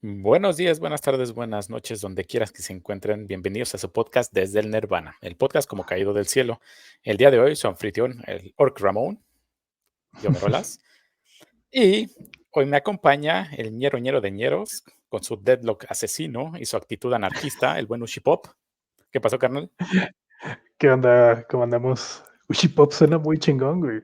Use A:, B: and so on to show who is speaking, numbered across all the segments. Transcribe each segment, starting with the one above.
A: Buenos días, buenas tardes, buenas noches, donde quieras que se encuentren. Bienvenidos a su podcast Desde el Nirvana, el podcast como caído del cielo. El día de hoy, su anfitrión, el Orc Ramón, yo Merolas, y hoy me acompaña el ñero de ñeros, con su deadlock asesino y su actitud anarquista, el buen Ushipop. ¿Qué pasó, carnal?
B: ¿Qué onda? ¿Cómo andamos? Pop suena muy chingón, güey.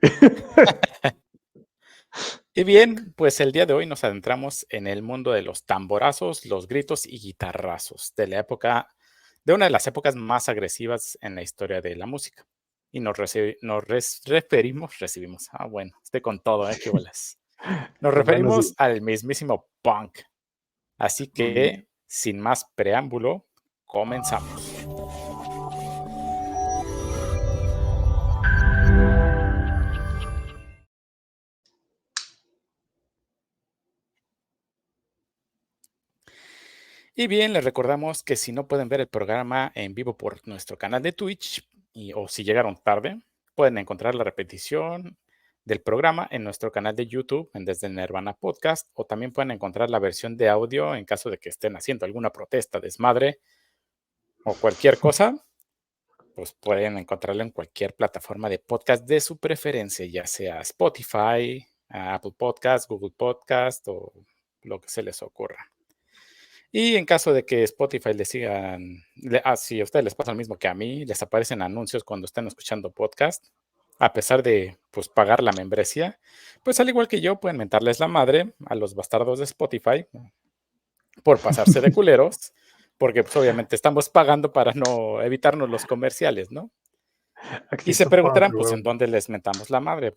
A: Y bien, pues el día de hoy nos adentramos en el mundo de los tamborazos, los gritos y guitarrazos de la época, de una de las épocas más agresivas en la historia de la música. Y recibimos, bueno, estoy con todo, qué bolas. Nos
B: Hermano, sí.
A: referimos al mismísimo punk. Así
B: Muy bien.
A: que, sin más preámbulo, comenzamos. Y bien, les recordamos que si no pueden ver el programa en vivo por nuestro canal de Twitch, o si llegaron tarde, pueden encontrar la repetición del programa en nuestro canal de YouTube, en Desde el Nirvana Podcast, o también pueden encontrar la versión de audio en caso de que estén haciendo alguna protesta, desmadre o cualquier cosa, pues pueden encontrarlo en cualquier plataforma de podcast de su preferencia, ya sea Spotify, Apple Podcast, Google Podcast o lo que se les ocurra. Y en caso de que Spotify les sigan, si a ustedes les pasa lo mismo que a mí, les aparecen anuncios cuando estén escuchando podcast, a pesar de pues pagar la membresía, pues al igual que yo pueden mentarles la madre a los bastardos de Spotify por pasarse de culeros, porque pues obviamente estamos pagando para no evitarnos los comerciales, ¿no? Y se
B: Actitud punk,
A: preguntarán pues
B: bro.
A: en dónde les mentamos la madre.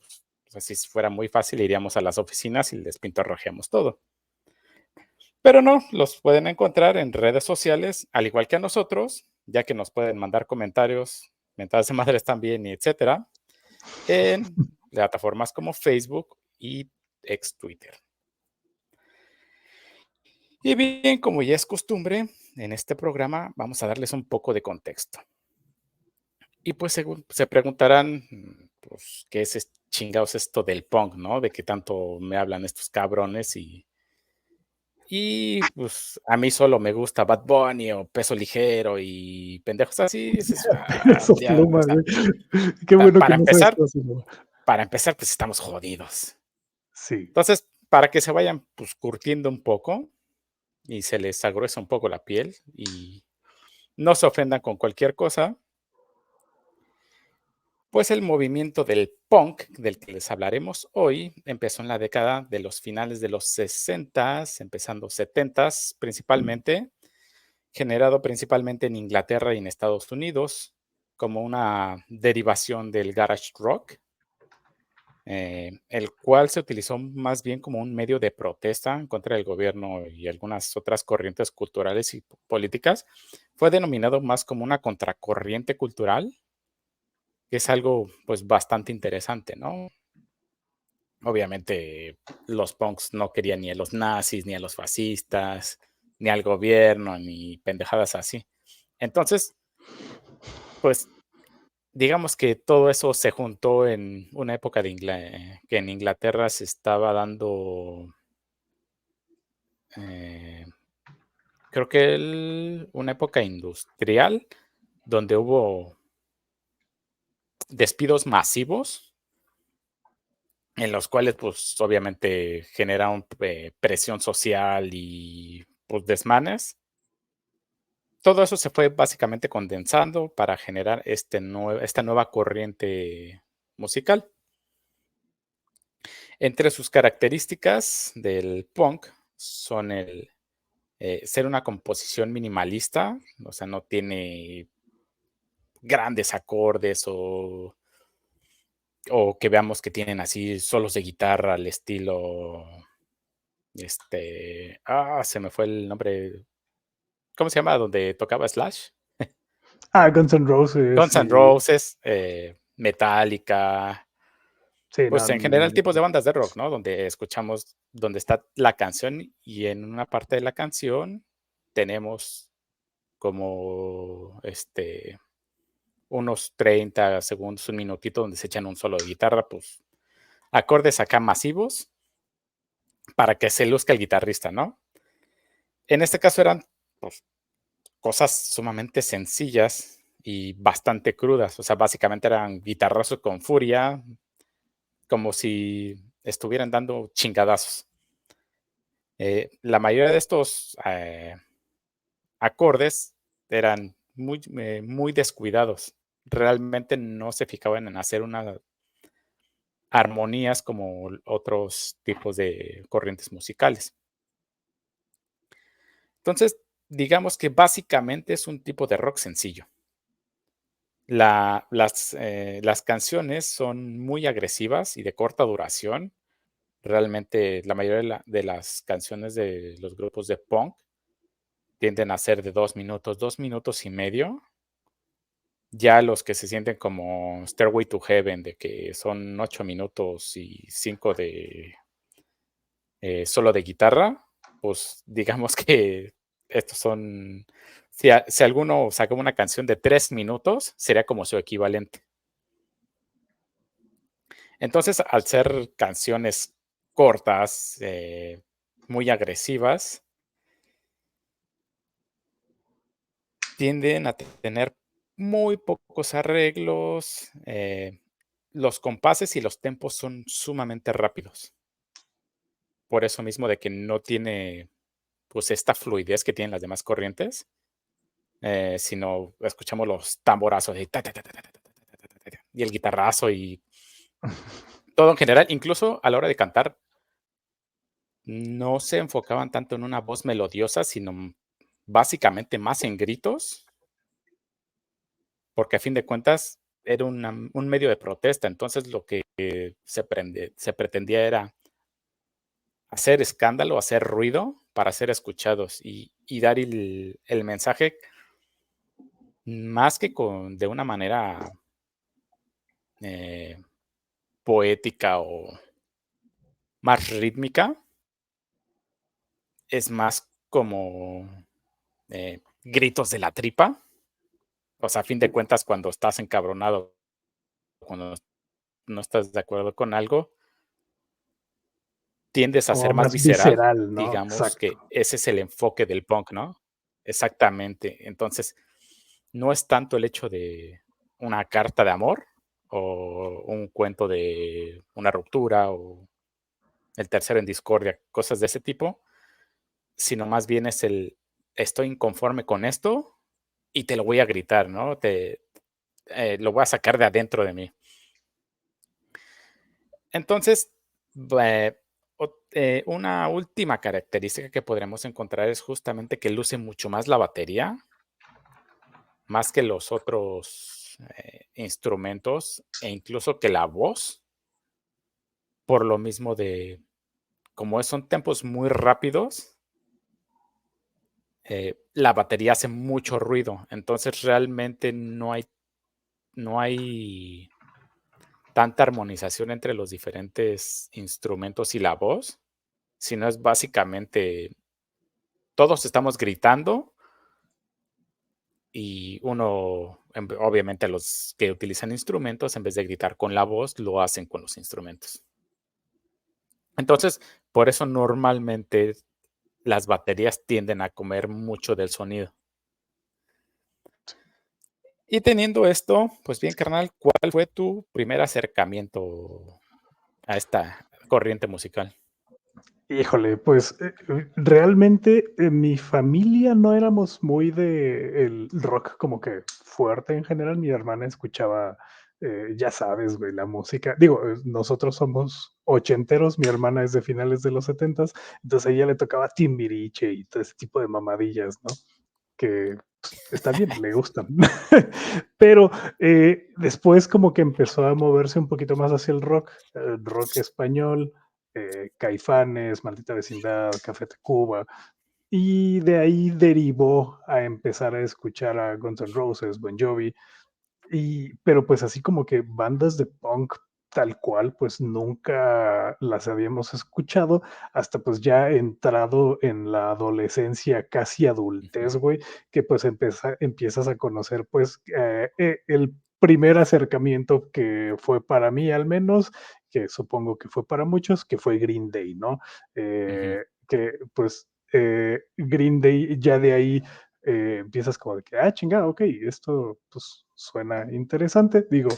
A: Pues si fuera muy fácil iríamos a las oficinas y les pintorrojeamos todo. Pero no, los pueden encontrar en redes sociales, al igual que a nosotros, ya que nos pueden mandar comentarios, mentadas de madres también, y etcétera, en plataformas como Facebook y ex Twitter. Y bien, como ya es costumbre, en este programa vamos a darles un poco de contexto. Y pues se preguntarán, pues, ¿qué es chingados esto del punk, no? De qué tanto me hablan estos cabrones y pues a mí solo me gusta Bad Bunny o Peso Ligero y pendejos así. Dices,
B: Esa
A: ya, o
B: pluma,
A: sea,
B: güey. Qué bueno que
A: para
B: no sabes
A: empezar,
B: cómo se llama.
A: pues estamos jodidos.
B: Sí.
A: Entonces, para que se vayan pues curtiendo un poco y se les agruesa un poco la piel y no se ofendan con cualquier cosa, pues el movimiento del punk del que les hablaremos hoy empezó en la década de los finales de los 60s, empezando 70s principalmente, generado principalmente en Inglaterra y en Estados Unidos, como una derivación del garage rock, el cual se utilizó más bien como un medio de protesta en contra del gobierno y algunas otras corrientes culturales y políticas. Fue denominado más como una contracorriente cultural, que es algo pues bastante interesante, ¿no? Obviamente los punks no querían ni a los nazis, ni a los fascistas, ni al gobierno, ni pendejadas así. Entonces, pues digamos que todo eso se juntó en una época que en Inglaterra se estaba dando, eh, creo que una época industrial donde hubo despidos masivos en los cuales pues obviamente generaron presión social y pues desmanes. Todo eso se fue básicamente condensando para generar esta nueva corriente musical. Entre sus características del punk son ser una composición minimalista, o sea, no tiene grandes acordes o que veamos que tienen así solos de guitarra al estilo, se me fue el nombre, ¿cómo se llama? Donde tocaba Slash.
B: Guns N' Roses
A: Guns N'
B: y...
A: Roses, Metallica,
B: Sí,
A: pues
B: no,
A: en general tipos de bandas de rock, ¿no? Donde escuchamos, donde está la canción y en una parte de la canción tenemos como unos 30 segundos, un minutito donde se echan un solo de guitarra, pues acordes acá masivos para que se luzca el guitarrista, ¿no? En este caso eran, pues, cosas sumamente sencillas y bastante crudas. O sea, básicamente eran guitarrazos con furia, como si estuvieran dando chingadazos. La mayoría de estos acordes eran muy descuidados. Realmente no se fijaban en hacer unas armonías como otros tipos de corrientes musicales. Entonces, digamos que básicamente es un tipo de rock sencillo. Las canciones son muy agresivas y de corta duración. Realmente la mayoría de las canciones de los grupos de punk tienden a ser de 2 minutos, 2 minutos y medio. Ya los que se sienten como Stairway to Heaven, de que son 8 minutos y 5 de solo de guitarra, pues digamos que estos son, si alguno saca una canción de 3 minutos, sería como su equivalente. Entonces, al ser canciones cortas, muy agresivas, tienden a tener muy pocos arreglos, los compases y los tempos son sumamente rápidos. Por eso mismo de que no tiene, pues, esta fluidez que tienen las demás corrientes, sino escuchamos los tamborazos de ta, ta, ta, ta, ta, ta, ta, ta, ta, ta, ta, y el guitarrazo y todo en general, incluso a la hora de cantar, no se enfocaban tanto en una voz melodiosa, sino básicamente más en gritos, porque a fin de cuentas era un medio de protesta. Entonces, lo que se pretendía era hacer escándalo, hacer ruido para ser escuchados y dar el mensaje más que de una manera eh, poética o más rítmica, es más como gritos de la tripa. O sea, a fin de cuentas, cuando estás encabronado, cuando no estás de acuerdo con algo, tiendes a
B: Como
A: ser más
B: más
A: visceral.
B: visceral, ¿no?
A: Digamos que
B: Exacto.
A: ese es el enfoque del punk, ¿no? Exactamente. Entonces, no es tanto el hecho de una carta de amor o un cuento de una ruptura o el tercero en discordia, cosas de ese tipo, sino más bien es el estoy inconforme con esto y te lo voy a gritar, ¿no? Lo voy a sacar de adentro de mí. Entonces, una última característica que podremos encontrar es justamente que luce mucho más la batería, más que los otros instrumentos e incluso que la voz, por lo mismo de, como son tempos muy rápidos, la batería hace mucho ruido, entonces realmente no hay tanta armonización entre los diferentes instrumentos y la voz, sino es básicamente todos estamos gritando y obviamente los que utilizan instrumentos, en vez de gritar con la voz, lo hacen con los instrumentos. Entonces, por eso normalmente las baterías tienden a comer mucho del sonido. Y teniendo esto, pues bien, carnal, ¿cuál fue tu primer acercamiento a esta corriente musical?
B: Híjole, pues realmente en mi familia no éramos muy de el rock como que fuerte en general. Mi hermana escuchaba, ya sabes, güey, la música. Digo, nosotros somos ochenteros, mi hermana es de finales de los setentas, entonces a ella le tocaba Timbiriche y todo ese tipo de mamadillas, ¿no? Que pues, está bien, le gustan. Pero después como que empezó a moverse un poquito más hacia el rock español, Caifanes, Maldita Vecindad, Café Tacuba, y de ahí derivó a empezar a escuchar a Guns N' Roses, Bon Jovi, pero pues así como que bandas de punk tal cual, pues nunca las habíamos escuchado hasta pues ya entrado en la adolescencia, casi adultez,
A: Ujú,
B: güey, que pues empiezas a conocer pues el primer acercamiento que fue para mí al menos, que supongo que fue para muchos, que fue Green Day, ¿no?
A: ujú,
B: Que pues Green Day, ya de ahí empiezas como de que, chingada, ok, esto pues suena interesante, digo,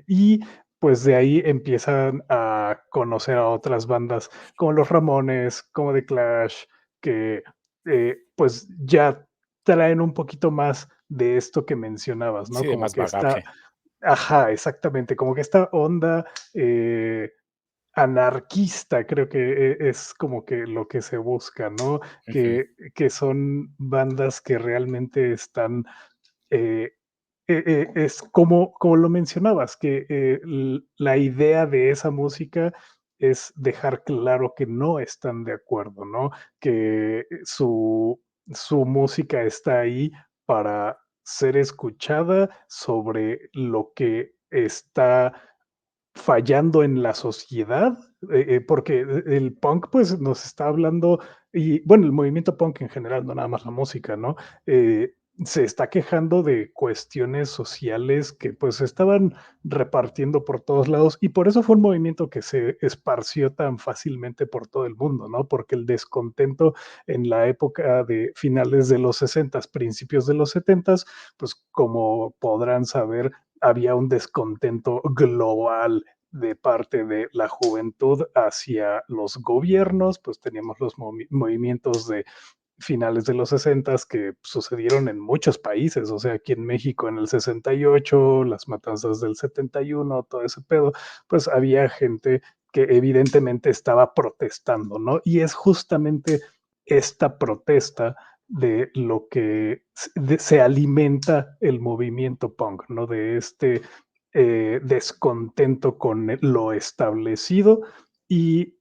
B: y pues de ahí empiezan a conocer a otras bandas como los Ramones, como The Clash, que pues ya traen un poquito más de esto que mencionabas, ¿no?
A: Sí, de
B: Como
A: más
B: que está,
A: bagaje.
B: ajá, exactamente, como que esta onda eh, anarquista, creo que es como que lo que se busca, ¿no?
A: Ujú,
B: Que son bandas que realmente están eh, es como lo mencionabas, que la idea de esa música es dejar claro que no están de acuerdo, ¿no? Que su música está ahí para ser escuchada sobre lo que está fallando en la sociedad, porque el punk pues nos está hablando, y bueno, el movimiento punk en general, no nada más la música, ¿no? Se está quejando de cuestiones sociales que pues se estaban repartiendo por todos lados y por eso fue un movimiento que se esparció tan fácilmente por todo el mundo, ¿no? Porque el descontento en la época de finales de los 60, principios de los 70, pues como podrán saber, había un descontento global de parte de la juventud hacia los gobiernos, pues teníamos los movimientos de finales de los 60 que sucedieron en muchos países, o sea, aquí en México en el 68, las matanzas del 71, todo ese pedo, pues había gente que evidentemente estaba protestando, ¿no? Y es justamente esta protesta de lo que se alimenta el movimiento punk, ¿no? De este descontento con lo establecido y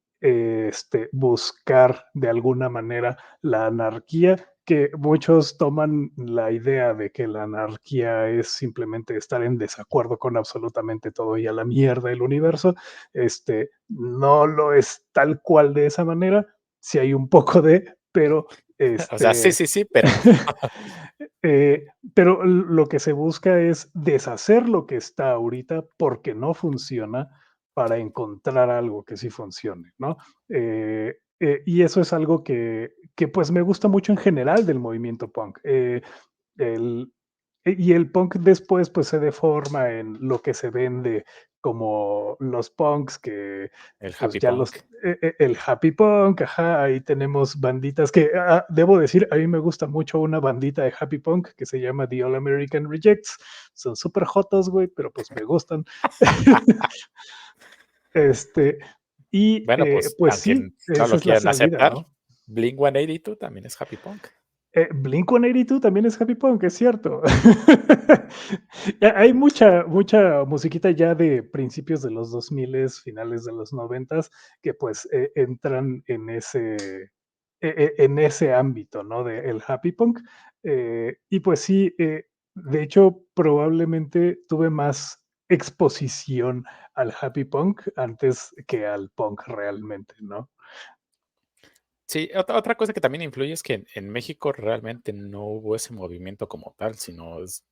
B: buscar de alguna manera la anarquía, que muchos toman la idea de que la anarquía es simplemente estar en desacuerdo con absolutamente todo y a la mierda el universo. No lo es tal cual de esa manera, si hay un poco de, pero
A: o sea, sí,
B: este,
A: sí, sí, pero no.
B: pero lo que se busca es deshacer lo que está ahorita porque no funciona para encontrar algo que sí funcione, ¿no? Y eso es algo que pues me gusta mucho en general del movimiento punk. El, y el punk después pues se deforma en lo que se vende como los punks que
A: El
B: pues
A: happy
B: ya
A: punk.
B: el happy punk, ajá, ahí tenemos banditas que, debo decir, a mí me gusta mucho una bandita de happy punk que se llama The All American Rejects, son súper jotos, güey, pero pues me gustan. este, y
A: Bueno, pues,
B: pues
A: aunque
B: sí,
A: no
B: esa
A: lo
B: es la
A: quieran
B: salida,
A: aceptar,
B: ¿no?
A: Blink-182 también es happy punk.
B: Blink-182 también es happy punk, es cierto. Hay mucha musiquita ya de principios de los 2000, finales de los 90, que pues entran en ese ámbito, ¿no? De el happy punk. Y pues sí, de hecho, probablemente tuve más exposición al happy punk antes que al punk realmente, ¿no?
A: Sí, otra cosa que también influye es que en México realmente no hubo ese movimiento como tal, sino es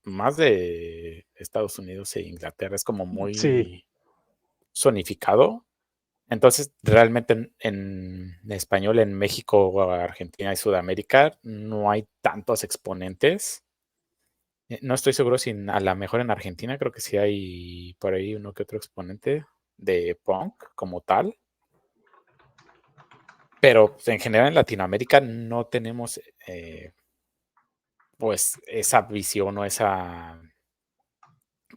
A: más de Estados Unidos e Inglaterra, es como
B: Sí,
A: muy zonificado. Entonces, realmente en español, en México, Argentina y Sudamérica, no hay tantos exponentes. No estoy seguro si a la mejor en Argentina creo que sí hay por ahí uno que otro exponente de punk como tal, pero pues, en general en Latinoamérica no tenemos, pues, esa visión o esa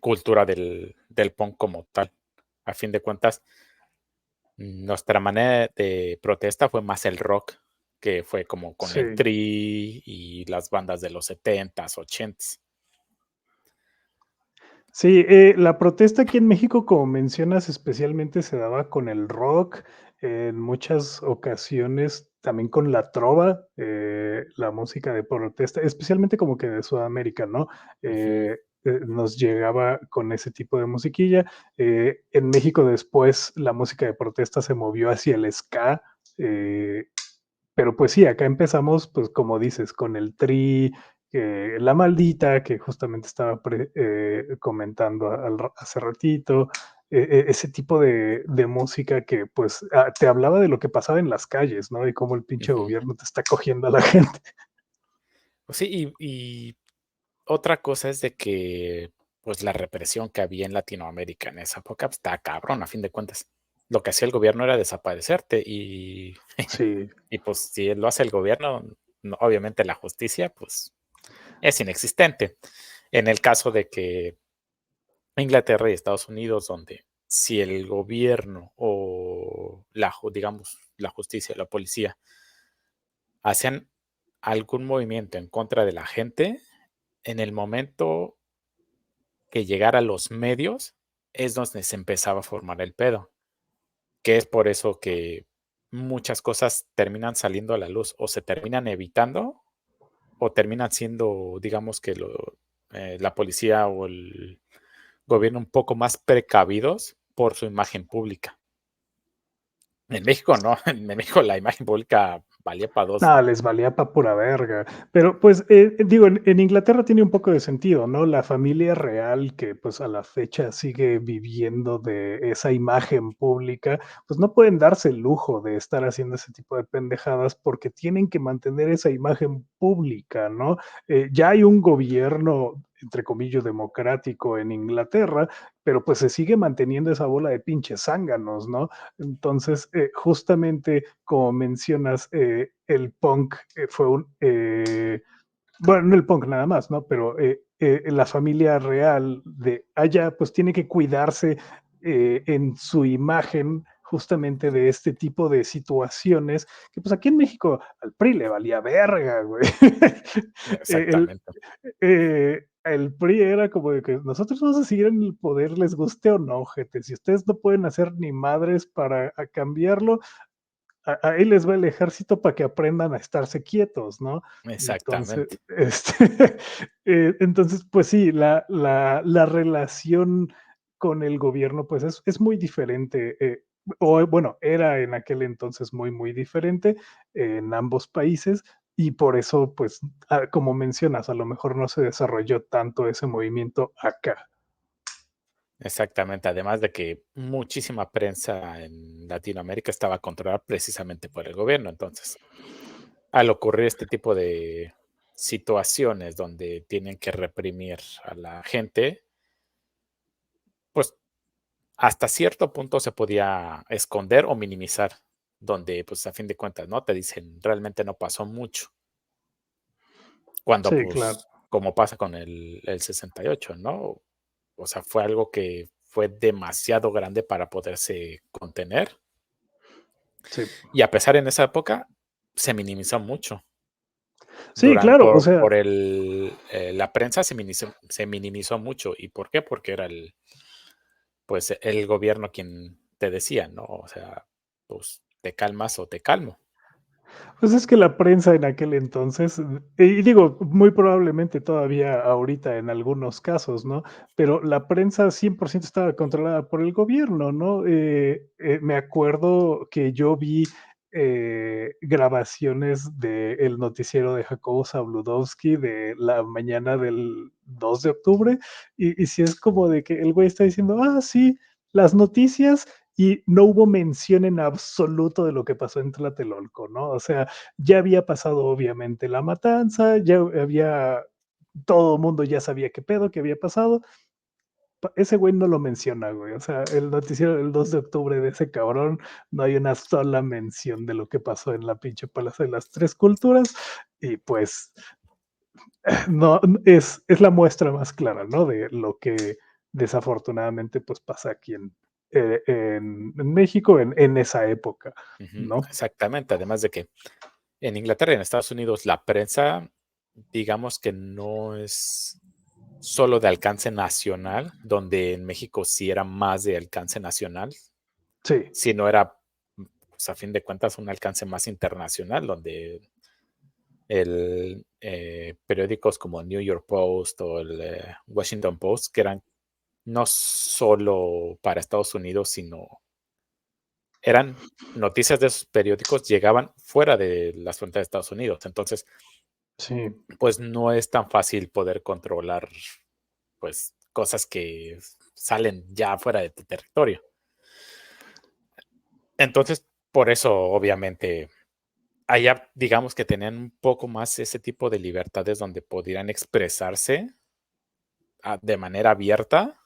A: cultura del punk como tal. A fin de cuentas, nuestra manera de protesta fue más el rock, que fue como con el
B: sí.
A: Tri y las bandas de los 70s, 80s.
B: Sí, la protesta aquí en México, como mencionas, especialmente se daba con el rock, en muchas ocasiones también con la trova, la música de protesta, especialmente como que de Sudamérica, ¿no?
A: Ujú.
B: Nos llegaba con ese tipo de musiquilla. En México después la música de protesta se movió hacia el ska, eh, pero pues sí, acá empezamos, pues como dices, con el Tri, La Maldita, que justamente estaba comentando hace ratito. ese tipo de música que pues te hablaba de lo que pasaba en las calles, ¿no? Y cómo el pinche
A: Ujú.
B: gobierno te está cogiendo a la gente.
A: Pues sí, y otra cosa es de que, pues, la represión que había en Latinoamérica en esa época, pues, estaba cabrón, a fin de cuentas. Lo que hacía el gobierno era desaparecerte y
B: Sí,
A: y, pues, si lo hace el gobierno, no, obviamente la justicia, pues, es inexistente. En el caso de que Inglaterra y Estados Unidos, donde si el gobierno o digamos, la justicia, la policía, hacían algún movimiento en contra de la gente, en el momento que llegara a los medios, es donde se empezaba a formar el pedo, que es por eso que muchas cosas terminan saliendo a la luz, o se terminan evitando, o terminan siendo, digamos que la policía o el gobierno un poco más precavidos por su imagen pública. En México no, en México la imagen pública valía para 2.
B: nada, les valía pa' pura verga. Pero, pues, digo, en Inglaterra tiene un poco de sentido, ¿no? La familia real que, pues, a la fecha sigue viviendo de esa imagen pública, pues, no pueden darse el lujo de estar haciendo ese tipo de pendejadas porque tienen que mantener esa imagen pública, ¿no? Ya hay un gobierno, entre comillas, democrático en Inglaterra, pero, pues, se sigue manteniendo esa bola de pinches zánganos, ¿no? Entonces, justamente como mencionas, el punk fue bueno, no el punk nada más, ¿no? Pero la familia real de allá, pues tiene que cuidarse en su imagen justamente de este tipo de situaciones, que pues aquí en México al PRI le valía verga, güey. el,
A: Exactamente,
B: el PRI era como de que nosotros vamos a seguir en el poder, les guste o no, gente. Si ustedes no pueden hacer ni madres para cambiarlo, ahí les va el ejército para que aprendan a estarse quietos, ¿no? Entonces,
A: exactamente,
B: entonces pues sí, la relación con el gobierno, pues es muy diferente, o bueno, era en aquel entonces muy, muy diferente en ambos países y por eso, pues, como mencionas, a lo mejor no se desarrolló tanto ese movimiento acá.
A: exactamente. Además de que muchísima prensa en Latinoamérica estaba controlada precisamente por el gobierno. Entonces, al ocurrir este tipo de situaciones donde tienen que reprimir a la gente, pues hasta cierto punto se podía esconder o minimizar, donde pues a fin de cuentas, ¿no? Te dicen, realmente no pasó mucho, cuando
B: Sí, claro.
A: pues como pasa con el 68, ¿no? O sea, fue algo que fue demasiado grande para poderse contener
B: Sí.
A: y a pesar en esa época se minimizó mucho.
B: Sí, claro, o sea,
A: Por la prensa se minimizó mucho, ¿y por qué? Porque era pues, el gobierno quien te decía, ¿no? O sea, pues, ¿te calmas o te calmo?
B: pues es que la prensa en aquel entonces, y digo, muy probablemente todavía ahorita en algunos casos, ¿no? Pero la prensa 100% estaba controlada por el gobierno, ¿no? Me acuerdo que yo vi grabaciones del noticiero de Jacobo Zabludovsky de la mañana del 2 de octubre, y si es como de que el güey está diciendo, ah, sí, las noticias y no hubo mención en absoluto de lo que pasó en Tlatelolco, ¿no? O sea, ya había pasado obviamente la matanza, ya había, todo el mundo ya sabía qué pedo, qué había pasado. Ese güey no lo menciona, güey. O sea, el noticiero del 2 de octubre de ese cabrón, no hay una sola mención de lo que pasó en la pinche Plaza de las Tres Culturas. Y pues, no, es la muestra más clara, ¿no? De lo que desafortunadamente pues pasa aquí en México en esa época,
A: Ujú,
B: ¿no?
A: exactamente, además de que en Inglaterra y en Estados Unidos la prensa, digamos que no es solo de alcance nacional, donde en México sí era más de alcance nacional,
B: Sí,
A: sino era, pues, a fin de cuentas, un alcance más internacional, donde periódicos como New York Post o el Washington Post, que eran no solo para Estados Unidos, sino eran noticias de esos periódicos llegaban fuera de las fronteras de Estados Unidos. Entonces,
B: sí.
A: pues no es tan fácil poder controlar, pues, cosas que salen ya fuera de tu territorio. Entonces, por eso, obviamente, allá, digamos que tenían un poco más ese tipo de libertades donde podrían expresarse de manera abierta.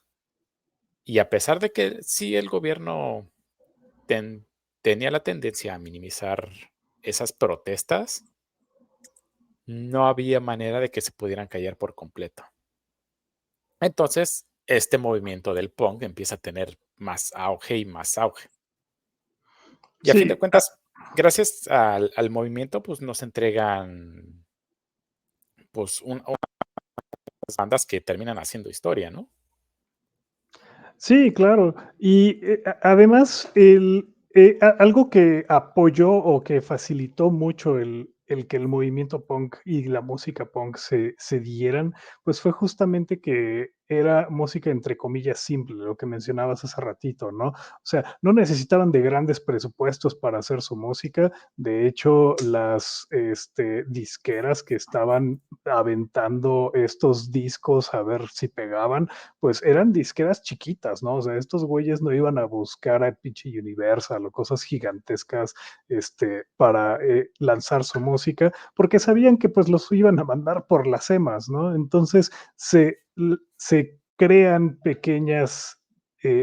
A: Y a pesar de que sí el gobierno ten tenía la tendencia a minimizar esas protestas, no había manera de que se pudieran callar por completo. Entonces, este movimiento del punk empieza a tener más auge y más auge. Y a fin de
B: Sí,
A: cuentas, gracias al movimiento, pues nos entregan pues unas bandas que terminan haciendo historia, ¿no?
B: sí, claro. Y además, algo que apoyó o que facilitó mucho el que el movimiento punk y la música punk se dieran, pues fue justamente que era música entre comillas simple, lo que mencionabas hace ratito, ¿no? O sea, no necesitaban de grandes presupuestos para hacer su música. De hecho, las disqueras que estaban aventando estos discos a ver si pegaban, pues eran disqueras chiquitas, ¿no? O sea, estos güeyes no iban a buscar a pinche Universal o cosas gigantescas para lanzar su música, porque sabían que pues los iban a mandar por las emas, ¿no? Entonces se crean pequeñas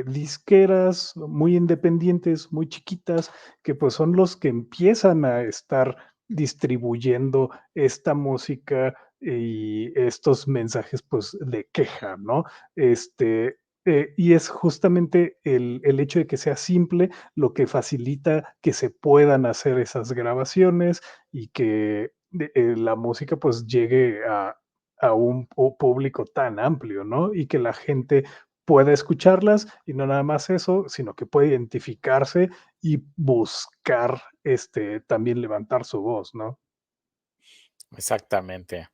B: disqueras muy independientes, muy chiquitas, que pues son los que empiezan a estar distribuyendo esta música y estos mensajes pues de queja, ¿no? Y es justamente el hecho de que sea simple lo que facilita que se puedan hacer esas grabaciones y que la música pues llegue a un público tan amplio, ¿no? Y que la gente pueda escucharlas y no nada más eso, sino que puede identificarse y buscar también levantar su voz, ¿no?
A: Exactamente.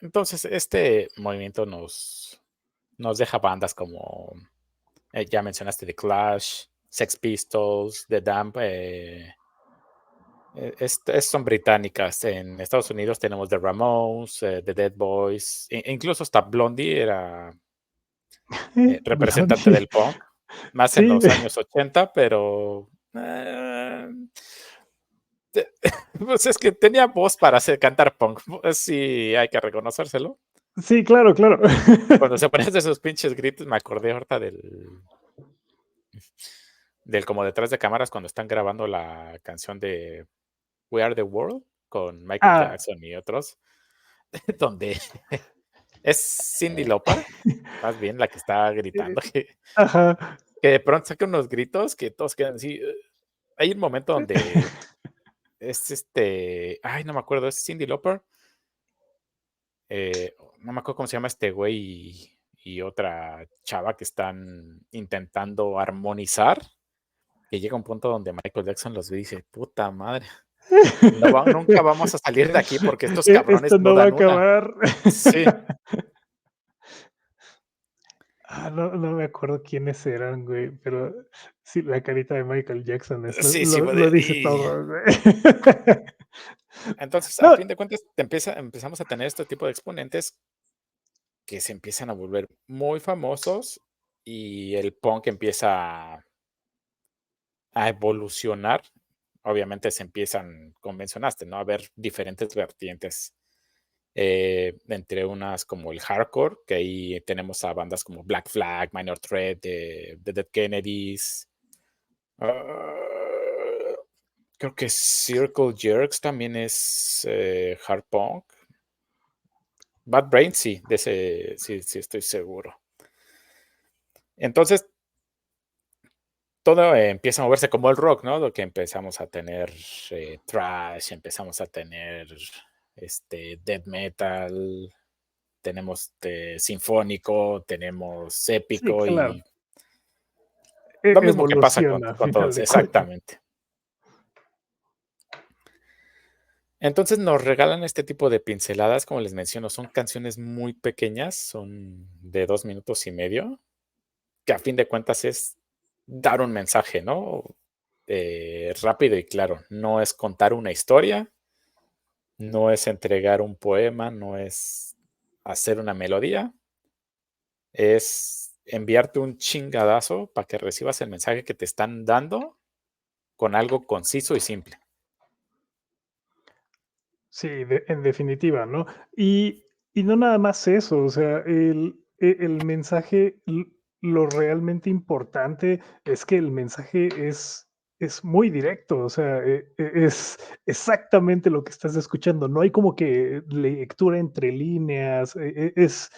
A: Entonces, este movimiento nos deja bandas como, ya mencionaste The Clash, Sex Pistols, The Damned, son británicas. En Estados Unidos tenemos The Ramones, The Dead Boys, incluso hasta Blondie era representante
B: Blondie.
A: del punk, más en
B: Sí,
A: los años 80, pero pues es que tenía voz para cantar punk, sí, hay que reconocérselo.
B: sí, claro, claro.
A: Cuando se ponían esos pinches gritos, me acordé ahorita del como detrás de cámaras cuando están grabando la canción de We Are the World con Michael
B: Ah,
A: Jackson y otros, donde es Cyndi Lauper, más bien la que está
B: eh,
A: gritando,
B: ajá.
A: que de pronto saca unos gritos que todos quedan así. Hay un momento donde es ay, no me acuerdo, es Cyndi Lauper, no me acuerdo cómo se llama este güey y otra chava que están intentando armonizar, que llega un punto donde Michael Jackson los ve y dice: "Puta madre, nunca vamos a salir de aquí porque estos cabrones
B: Esto
A: no
B: no va a
A: dan una".
B: acabar.
A: Sí,
B: No me acuerdo quiénes eran, güey, pero sí, la carita de Michael Jackson
A: sí, sí, fue
B: lo
A: de
B: dice todo, güey.
A: Entonces, a
B: No,
A: fin de cuentas, empezamos a tener este tipo de exponentes que se empiezan a volver muy famosos y el punk empieza a evolucionar. Obviamente se empiezan, como mencionaste, ¿no? A ver diferentes vertientes, entre unas como el hardcore, que ahí tenemos a bandas como Black Flag, Minor Threat, The Dead Kennedys. ah, Creo que Circle Jerks también es hard punk. Bad Brains, sí, de ese sí, sí estoy seguro. Entonces, todo empieza a moverse como el rock, ¿no? Lo que empezamos a tener thrash, empezamos a tener death metal, tenemos sinfónico, tenemos
B: sí,
A: épico
B: claro.
A: y lo mismo que pasa
B: Evoluciona a
A: con
B: final
A: todos,
B: de cuentas.
A: exactamente. Entonces nos regalan este tipo de pinceladas, como les menciono, son canciones muy pequeñas, son de 2 minutos y medio, que a fin de cuentas es dar un mensaje, ¿no? Rápido y claro. No es contar una historia, no es entregar un poema, no es hacer una melodía, es enviarte un chingadazo para que recibas el mensaje que te están dando con algo conciso y simple.
B: Sí, en definitiva, ¿no? Y, y no nada más eso, o sea, el mensaje, lo realmente importante es que el mensaje es muy directo, o sea, es exactamente lo que estás escuchando, no hay como que lectura entre líneas, es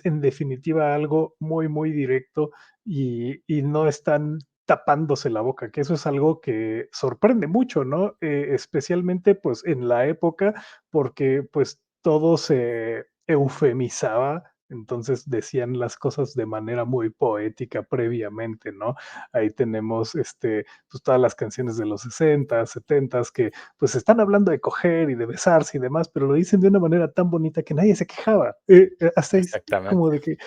B: en definitiva algo muy, muy directo y no están tapándose la boca, que eso es algo que sorprende mucho, ¿no? Especialmente pues en la época porque pues todo se eufemizaba, entonces decían las cosas de manera muy poética previamente, ¿no? Ahí tenemos pues todas las canciones de los 60, 70 que pues están hablando de coger y de besarse y demás, pero lo dicen de una manera tan bonita que nadie se quejaba. Hasta es como
A: Exactamente,
B: de que,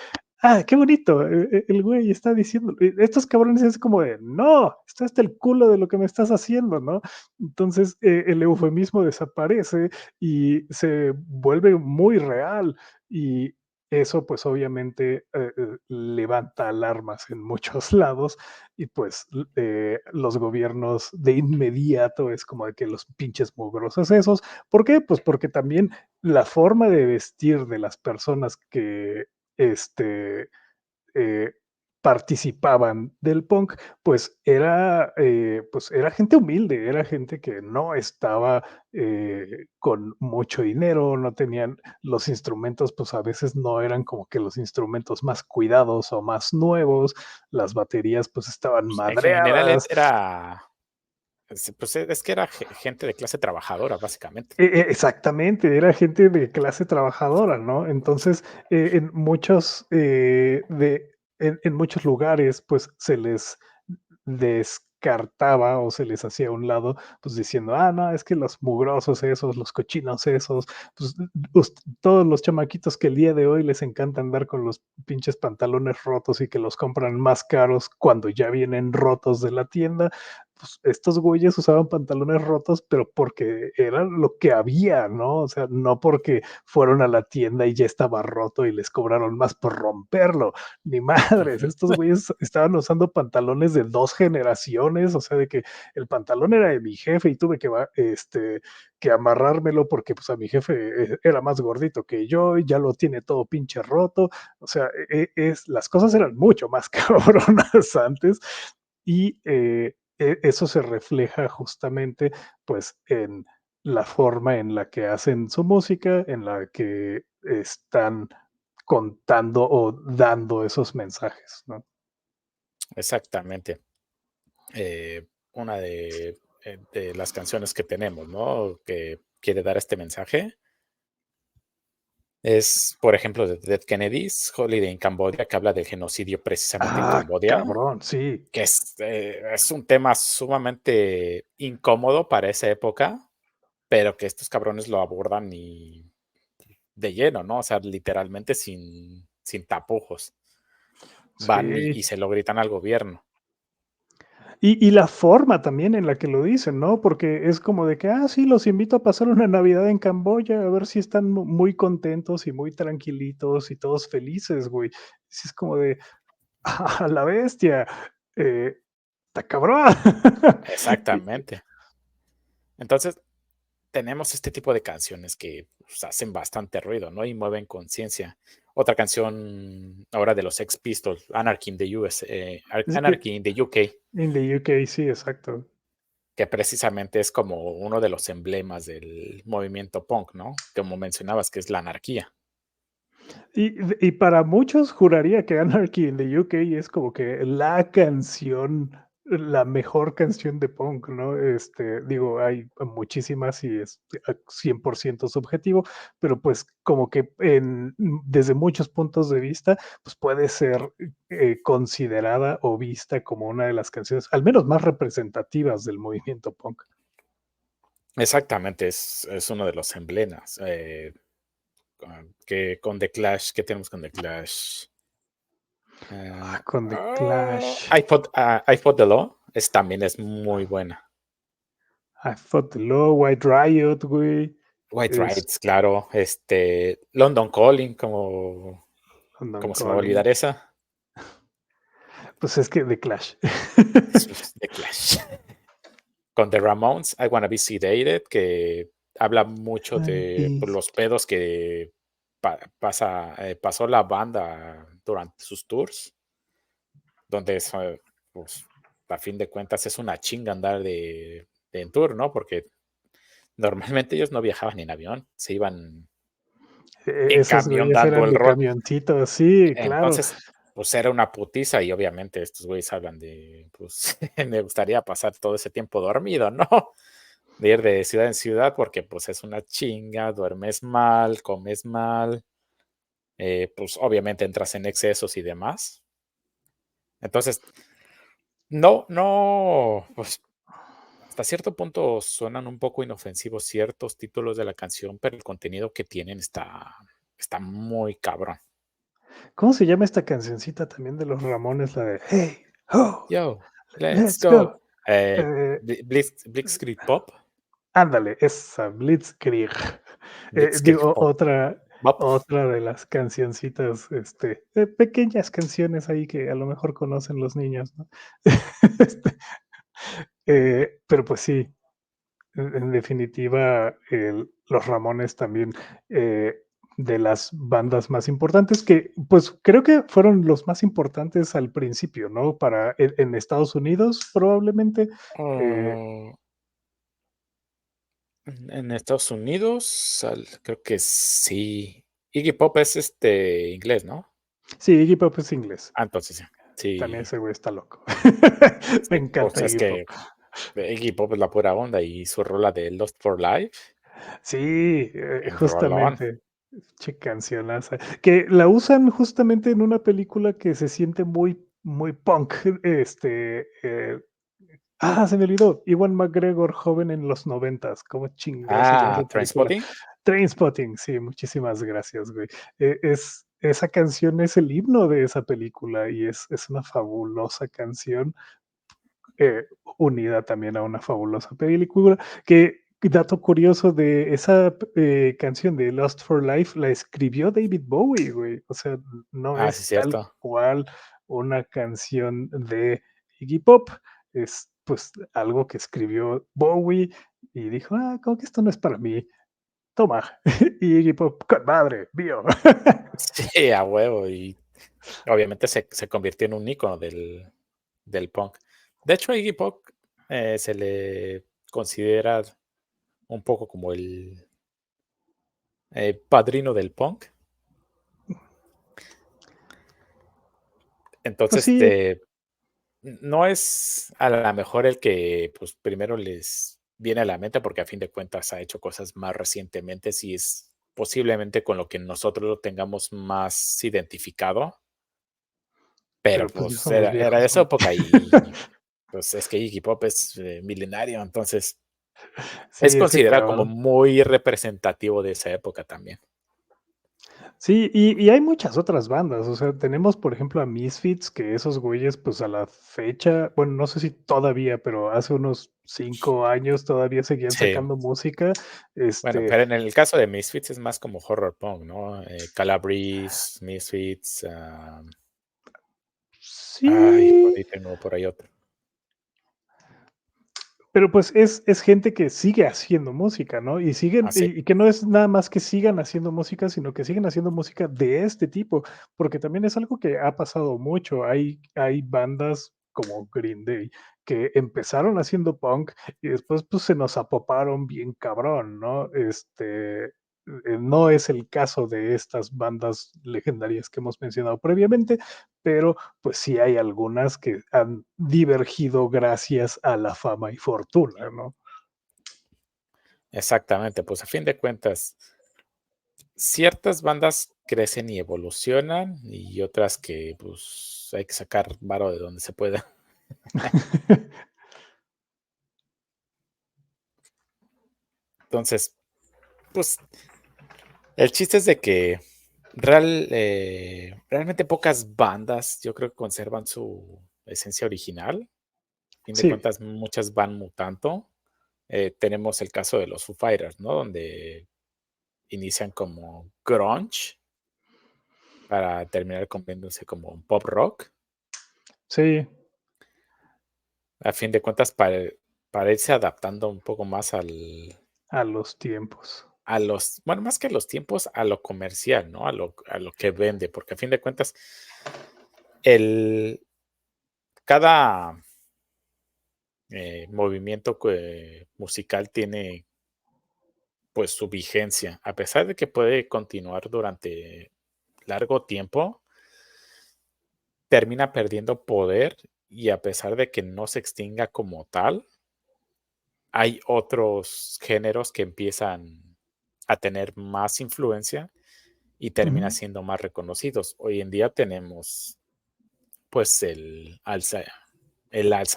B: ah, qué bonito, el güey está diciendo, estos cabrones es como de, no, está hasta el culo de lo que me estás haciendo, ¿no? Entonces el eufemismo desaparece y se vuelve muy real y eso pues obviamente levanta alarmas en muchos lados y pues los gobiernos de inmediato es como de que los pinches mugrosos esos. ¿Por qué? Pues porque también la forma de vestir de las personas que este, eh, participaban del punk, pues era gente humilde, era gente que no estaba con mucho dinero, no tenían los instrumentos, pues a veces no eran como que los instrumentos más cuidados o más nuevos, las baterías pues estaban
A: en general
B: madreadas.
A: era, pues, es que era gente de clase trabajadora, básicamente.
B: Exactamente, era gente de clase trabajadora, ¿no? Entonces, en muchos, en muchos lugares, pues se les descartaba o se les hacía a un lado, pues diciendo, ah, no, es que los mugrosos esos, los cochinos esos, pues todos los chamaquitos que el día de hoy les encanta andar con los pinches pantalones rotos y que los compran más caros cuando ya vienen rotos de la tienda, pues estos güeyes usaban pantalones rotos, pero porque era lo que había, ¿no? O sea, no porque fueron a la tienda y ya estaba roto y les cobraron más por romperlo, ni madres.
A: Ujú.
B: Estos güeyes estaban usando pantalones de 2 generaciones, o sea, de que el pantalón era de mi jefe y tuve que amarrármelo porque pues a mi jefe era más gordito que yo y ya lo tiene todo pinche roto. O sea, las cosas eran mucho más cabronas antes y eso se refleja justamente pues en la forma en la que hacen su música, en la que están contando o dando esos mensajes, ¿no?
A: Exactamente. Una de las canciones que tenemos, ¿no? Que quiere dar este mensaje es, por ejemplo, de Dead Kennedys, Holiday in Cambodia, que habla del genocidio precisamente en
B: Ah,
A: Cambodia,
B: cabrón, sí,
A: que es un tema sumamente incómodo para esa época, pero que estos cabrones lo abordan y de lleno, ¿no? O sea, literalmente sin tapujos. Van y
B: sí.
A: se lo gritan al gobierno.
B: Y la forma también en la que lo dicen, ¿no? Porque es como de que, ah, sí, los invito a pasar una Navidad en Camboya, a ver si están muy contentos y muy tranquilitos y todos felices, güey. Sí, es como de, a la bestia, eh, está cabrón.
A: Exactamente. Entonces, tenemos este tipo de canciones que, pues, hacen bastante ruido, ¿no? Y mueven conciencia. Otra canción ahora de los Sex Pistols, Anarchy in the US, Anarchy in the UK,
B: En the UK, sí, exacto.
A: que precisamente es como uno de los emblemas del movimiento punk, ¿no? Como mencionabas, que es la anarquía.
B: Y para muchos juraría que Anarchy in the UK es como que la canción, la mejor canción de punk, ¿no? Digo, hay muchísimas y es 100% subjetivo, pero pues como que desde muchos puntos de vista, pues puede ser considerada o vista como una de las canciones, al menos más representativas del movimiento punk.
A: Exactamente, es uno de los emblemas. Que con The Clash, ¿qué tenemos con The Clash?
B: Ah,
A: Ah,
B: con The Clash.
A: I Fought the Law también es muy buena.
B: I Fought the Law, White Riot, güey.
A: White
B: Es
A: Rights, claro. London Calling,
B: London
A: ¿cómo se me va a
B: Calling.
A: olvidar esa?
B: Pues es que The Clash.
A: Eso es The Clash. Con The Ramones, I Wanna Be Sedated, que habla mucho
B: Wanna
A: de,
B: be
A: pues, los pedos que pasó la banda durante sus tours, donde eso, pues, a fin de cuentas es una chinga andar de en tour, ¿no? Porque normalmente ellos no viajaban en avión, se iban en
B: Esos
A: camión
B: güeyes
A: dando
B: eran
A: el
B: de
A: rol.
B: camioncito, sí, claro.
A: Entonces, pues, era una putiza y obviamente estos güeyes hablan de, pues, me gustaría pasar todo ese tiempo dormido, ¿no? De ir de ciudad en ciudad porque, pues, es una chinga, duermes mal, comes mal, pues, obviamente entras en excesos y demás. Entonces, no, pues, hasta cierto punto suenan un poco inofensivos ciertos títulos de la canción, pero el contenido que tienen está muy cabrón.
B: ¿Cómo se llama esta cancioncita también de los Ramones? La de Hey, ho,
A: Yo, let's
B: let's go.
A: go. Eh,
B: Eh,
A: Blitzkrieg Pop,
B: ándale, esa Blitzkrieg.
A: Blitzkrieg
B: Digo,
A: Pop, Bop.
B: otra de las cancioncitas, pequeñas canciones ahí que a lo mejor conocen los niños, ¿no? Este, pero pues sí, en definitiva, los Ramones también, de las bandas más importantes que, pues, creo que fueron los más importantes al principio, ¿no? Para en Estados Unidos, probablemente, eh,
A: Oh, en Estados Unidos, creo que sí. Iggy Pop es, inglés, ¿no?
B: sí, Iggy Pop es inglés.
A: Entonces sí.
B: También
A: Sí,
B: ese güey está loco. Me
A: sí, pues
B: encanta
A: es
B: Iggy Pop.
A: que Iggy Pop es la pura onda y su rola de Lost for Life,
B: Sí,
A: en rolón.
B: justamente, che cancionaza, que la usan justamente en una película que se siente muy muy punk, se me olvidó, Ewan McGregor joven en los noventas, ¿cómo chingados se llama esa película?
A: Trainspotting.
B: Trainspotting, sí, muchísimas gracias, güey. Esa canción es el himno de esa película y es una fabulosa canción, eh, unida también a una fabulosa película, que dato curioso de esa canción de Lost for Life, la escribió David Bowie, güey. O sea, no
A: Sí,
B: es tal
A: cierto.
B: cual una canción de Iggy Pop, es pues algo que escribió Bowie y dijo, como que esto no es para mí, toma. Y Iggy Pop, con madre, mío.
A: Sí, a huevo. Y obviamente se convirtió en un icono del punk. De hecho, a Iggy Pop se le considera un poco como el padrino del punk.
B: Pues
A: Entonces,
B: sí,
A: no es a la mejor el que, pues, primero les viene a la mente, porque a fin de cuentas ha hecho cosas más recientemente, sí es posiblemente con lo que nosotros lo tengamos más identificado, pero,
B: pero pues ya
A: pues,
B: somos
A: era de
B: viejos,
A: esa
B: güey.
A: época y, pues, es que Iggy Pop es, milenario, entonces es
B: Sí, ese
A: considerado como
B: cabrón.
A: muy representativo de esa época también.
B: Sí, y hay muchas otras bandas, o sea, tenemos, por ejemplo, a Misfits, que esos güeyes, pues, a la fecha, bueno, no sé si todavía, pero hace unos 5 años todavía seguían
A: Sí.
B: sacando música,
A: Bueno,
B: este,
A: pero en el caso de Misfits es más como horror punk, ¿no? Calabrese, Misfits, por
B: sí,
A: ahí tengo por ahí otro.
B: pero, pues, es gente que sigue haciendo música, ¿no? Y siguen
A: Sí,
B: y que no es nada más que sigan haciendo música, sino que siguen haciendo música de este tipo, porque también es algo que ha pasado mucho. Hay bandas como Green Day que empezaron haciendo punk y después, pues, se nos apoparon bien cabrón, ¿no? No es el caso de estas bandas legendarias que hemos mencionado previamente, pero pues sí hay algunas que han divergido gracias a la fama y fortuna, ¿no?
A: exactamente, pues a fin de cuentas, ciertas bandas crecen y evolucionan y otras que pues hay que sacar varo de donde se pueda. Entonces, pues el chiste es de que realmente pocas bandas yo creo que conservan su esencia original. A fin de
B: Sí,
A: cuentas, muchas van mutando. Tenemos el caso de los Foo Fighters, ¿no? Donde inician como grunge para terminar convirtiéndose como un pop rock.
B: Sí,
A: A fin de cuentas, para irse adaptando un poco más
B: a los tiempos.
A: a los, bueno, más que a los tiempos, a lo comercial, ¿no? A lo que vende, porque a fin de cuentas, el, cada movimiento musical tiene pues su vigencia, a pesar de que puede continuar durante largo tiempo, termina perdiendo poder y a pesar de que no se extinga como tal, hay otros géneros que empiezan a tener más influencia y termina
B: Ujú.
A: siendo más reconocidos. Hoy en día tenemos pues el alza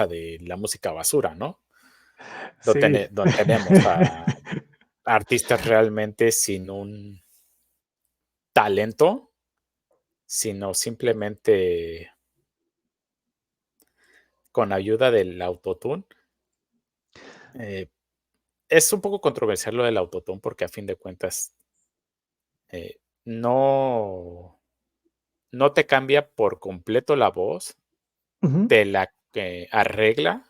A: de la música basura, ¿no?
B: Sí.
A: Donde tenemos a artistas realmente sin un talento, sino simplemente con ayuda del autotune. Eh, es un poco controversial lo del autotune porque a fin de cuentas no, no te cambia por completo la voz,
B: Ujú.
A: te la arregla,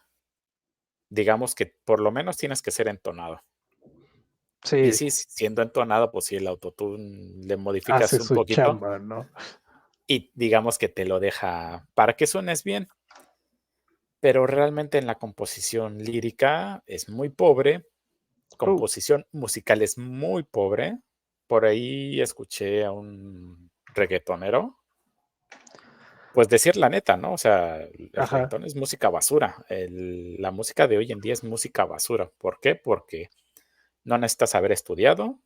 A: digamos que por lo menos tienes que ser entonado. Y
B: Sí,
A: sí, siendo entonado, pues sí, el autotune le modificas
B: hace
A: un
B: su
A: poquito
B: chamba, ¿no?
A: y digamos que te lo deja para que suenes bien, pero realmente en la composición lírica es muy pobre,
B: Oh,
A: composición musical es muy pobre. Por ahí escuché a un reggaetonero, pues decir la neta, ¿no? O sea, el
B: ajá.
A: reggaetón es música basura. La música de hoy en día es música basura. ¿Por qué? Porque no necesitas haber estudiado,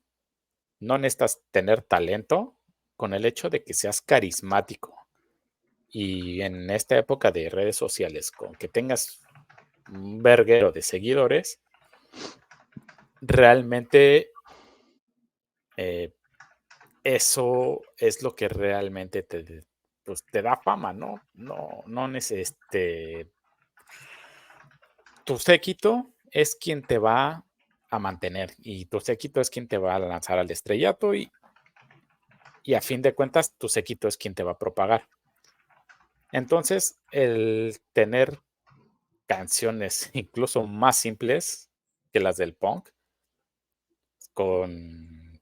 A: no necesitas tener talento, con el hecho de que seas carismático. Y en esta época de redes sociales, con que tengas un verguero de seguidores, realmente eh, eso es lo que realmente pues, te da fama, ¿no? No tu séquito es quien te va a mantener y tu séquito es quien te va a lanzar al estrellato y a fin de cuentas tu séquito es quien te va a propagar. Entonces, el tener canciones incluso más simples que las del punk, con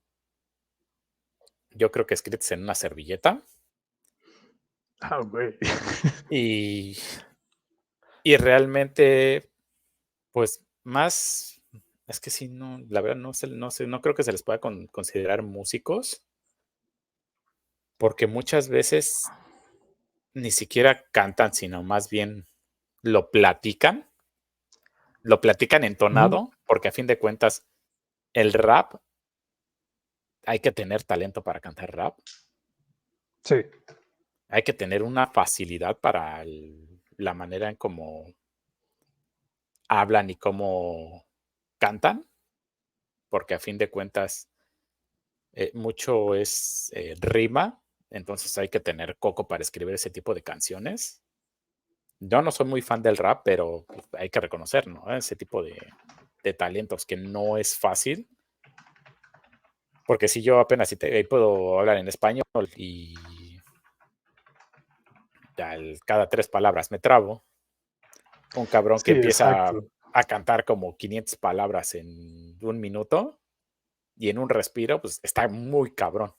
A: yo creo que escritas en una servilleta
B: Ah, güey.
A: y, y realmente, pues más, es que sí, no, la verdad no sé, no creo que se les pueda considerar músicos, porque muchas veces ni siquiera cantan, sino más bien lo platican, lo platican
B: Ujú.
A: entonado, porque a fin de cuentas el rap hay que tener talento para cantar rap,
B: Sí,
A: hay que tener una facilidad para la manera en cómo hablan y cómo cantan, porque a fin de cuentas mucho es rima, entonces hay que tener coco para escribir ese tipo de canciones. Yo no soy muy fan del rap, pero pues, hay que reconocer, ¿no? Ese tipo de talentos que no es fácil, porque si yo apenas si ahí puedo hablar en español y cada 3 palabras me trabo, un cabrón que
B: sí,
A: empieza
B: exacto.
A: a cantar como 500 palabras en un minuto y en un respiro, pues está muy cabrón.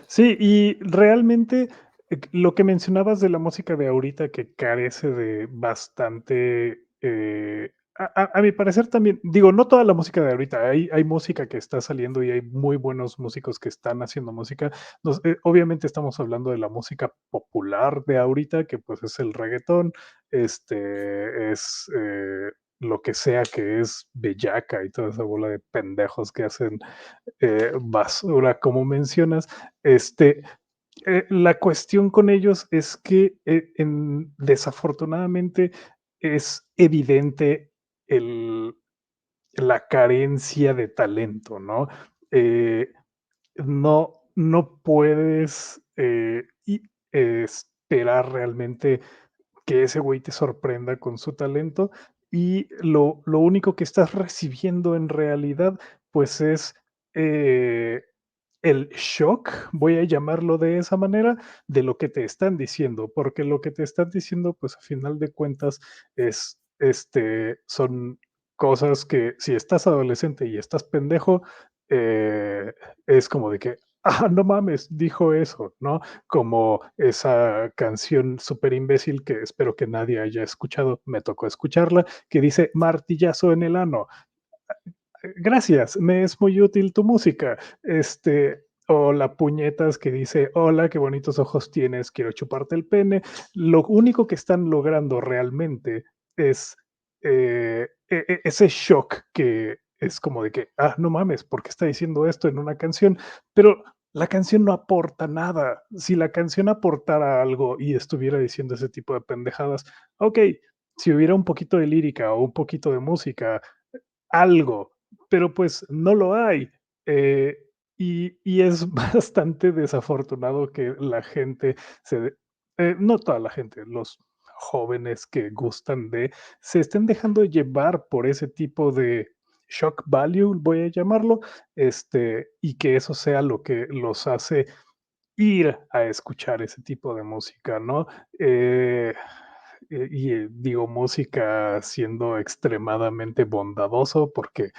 B: Sí, y realmente lo que mencionabas de la música de ahorita que carece de bastante, a mi parecer también, digo, no toda la música de ahorita, hay música que está saliendo y hay muy buenos músicos que están haciendo música. Obviamente estamos hablando de la música popular de ahorita, que pues es el reggaetón, es lo que sea que es bellaca y toda esa bola de pendejos que hacen basura, como mencionas. Este, la cuestión con ellos es que desafortunadamente es evidente el, la carencia de talento, ¿no? Eh, no puedes esperar realmente que ese güey te sorprenda con su talento y lo único que estás recibiendo en realidad, pues es el shock, voy a llamarlo de esa manera, de lo que te están diciendo, porque lo que te están diciendo, pues a final de cuentas, son cosas que si estás adolescente y estás pendejo, es como de que, ah, no mames, dijo eso, ¿no? Como esa canción súper imbécil que espero que nadie haya escuchado, me tocó escucharla, que dice martillazo en el ano. Gracias, me es muy útil tu música. O la puñetas que dice, hola, qué bonitos ojos tienes, quiero chuparte el pene. Lo único que están logrando realmente es ese shock que es como de que, ah, no mames, ¿por qué está diciendo esto en una canción? Pero la canción no aporta nada. Si la canción aportara algo y estuviera diciendo ese tipo de pendejadas, ok, si hubiera un poquito de lírica o un poquito de música, algo, pero pues no lo hay. Eh, y es bastante desafortunado que la gente no toda la gente, los jóvenes que gustan se estén dejando llevar por ese tipo de shock value, voy a llamarlo, y que eso sea lo que los hace ir a escuchar ese tipo de música, ¿no? Digo música siendo extremadamente bondadoso porque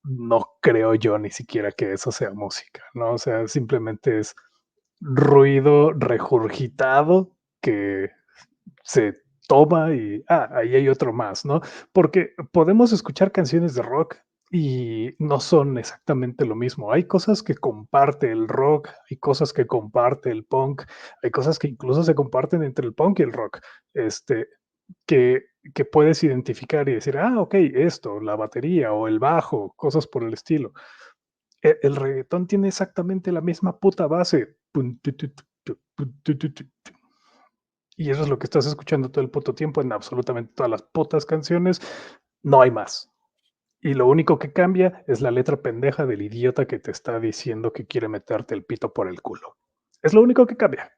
B: no creo yo ni siquiera que eso sea música, ¿no? O sea, simplemente es ruido regurgitado que se toma y, ahí hay otro más, ¿no? Porque podemos escuchar canciones de rock y no son exactamente lo mismo. Hay cosas que comparte el rock, hay cosas que comparte el punk, hay cosas que incluso se comparten entre el punk y el rock, este, que puedes identificar y decir, ok, esto, la batería o el bajo, cosas por el estilo. El reggaetón tiene exactamente la misma puta base. Pun, tu, tu, tu, tu, pun, tu, tu, tu, tu. Y eso es lo que estás escuchando todo el puto tiempo en absolutamente todas las putas canciones. No hay más. Y lo único que cambia es la letra pendeja del idiota que te está diciendo que quiere meterte el pito por el culo. Es lo único que cambia.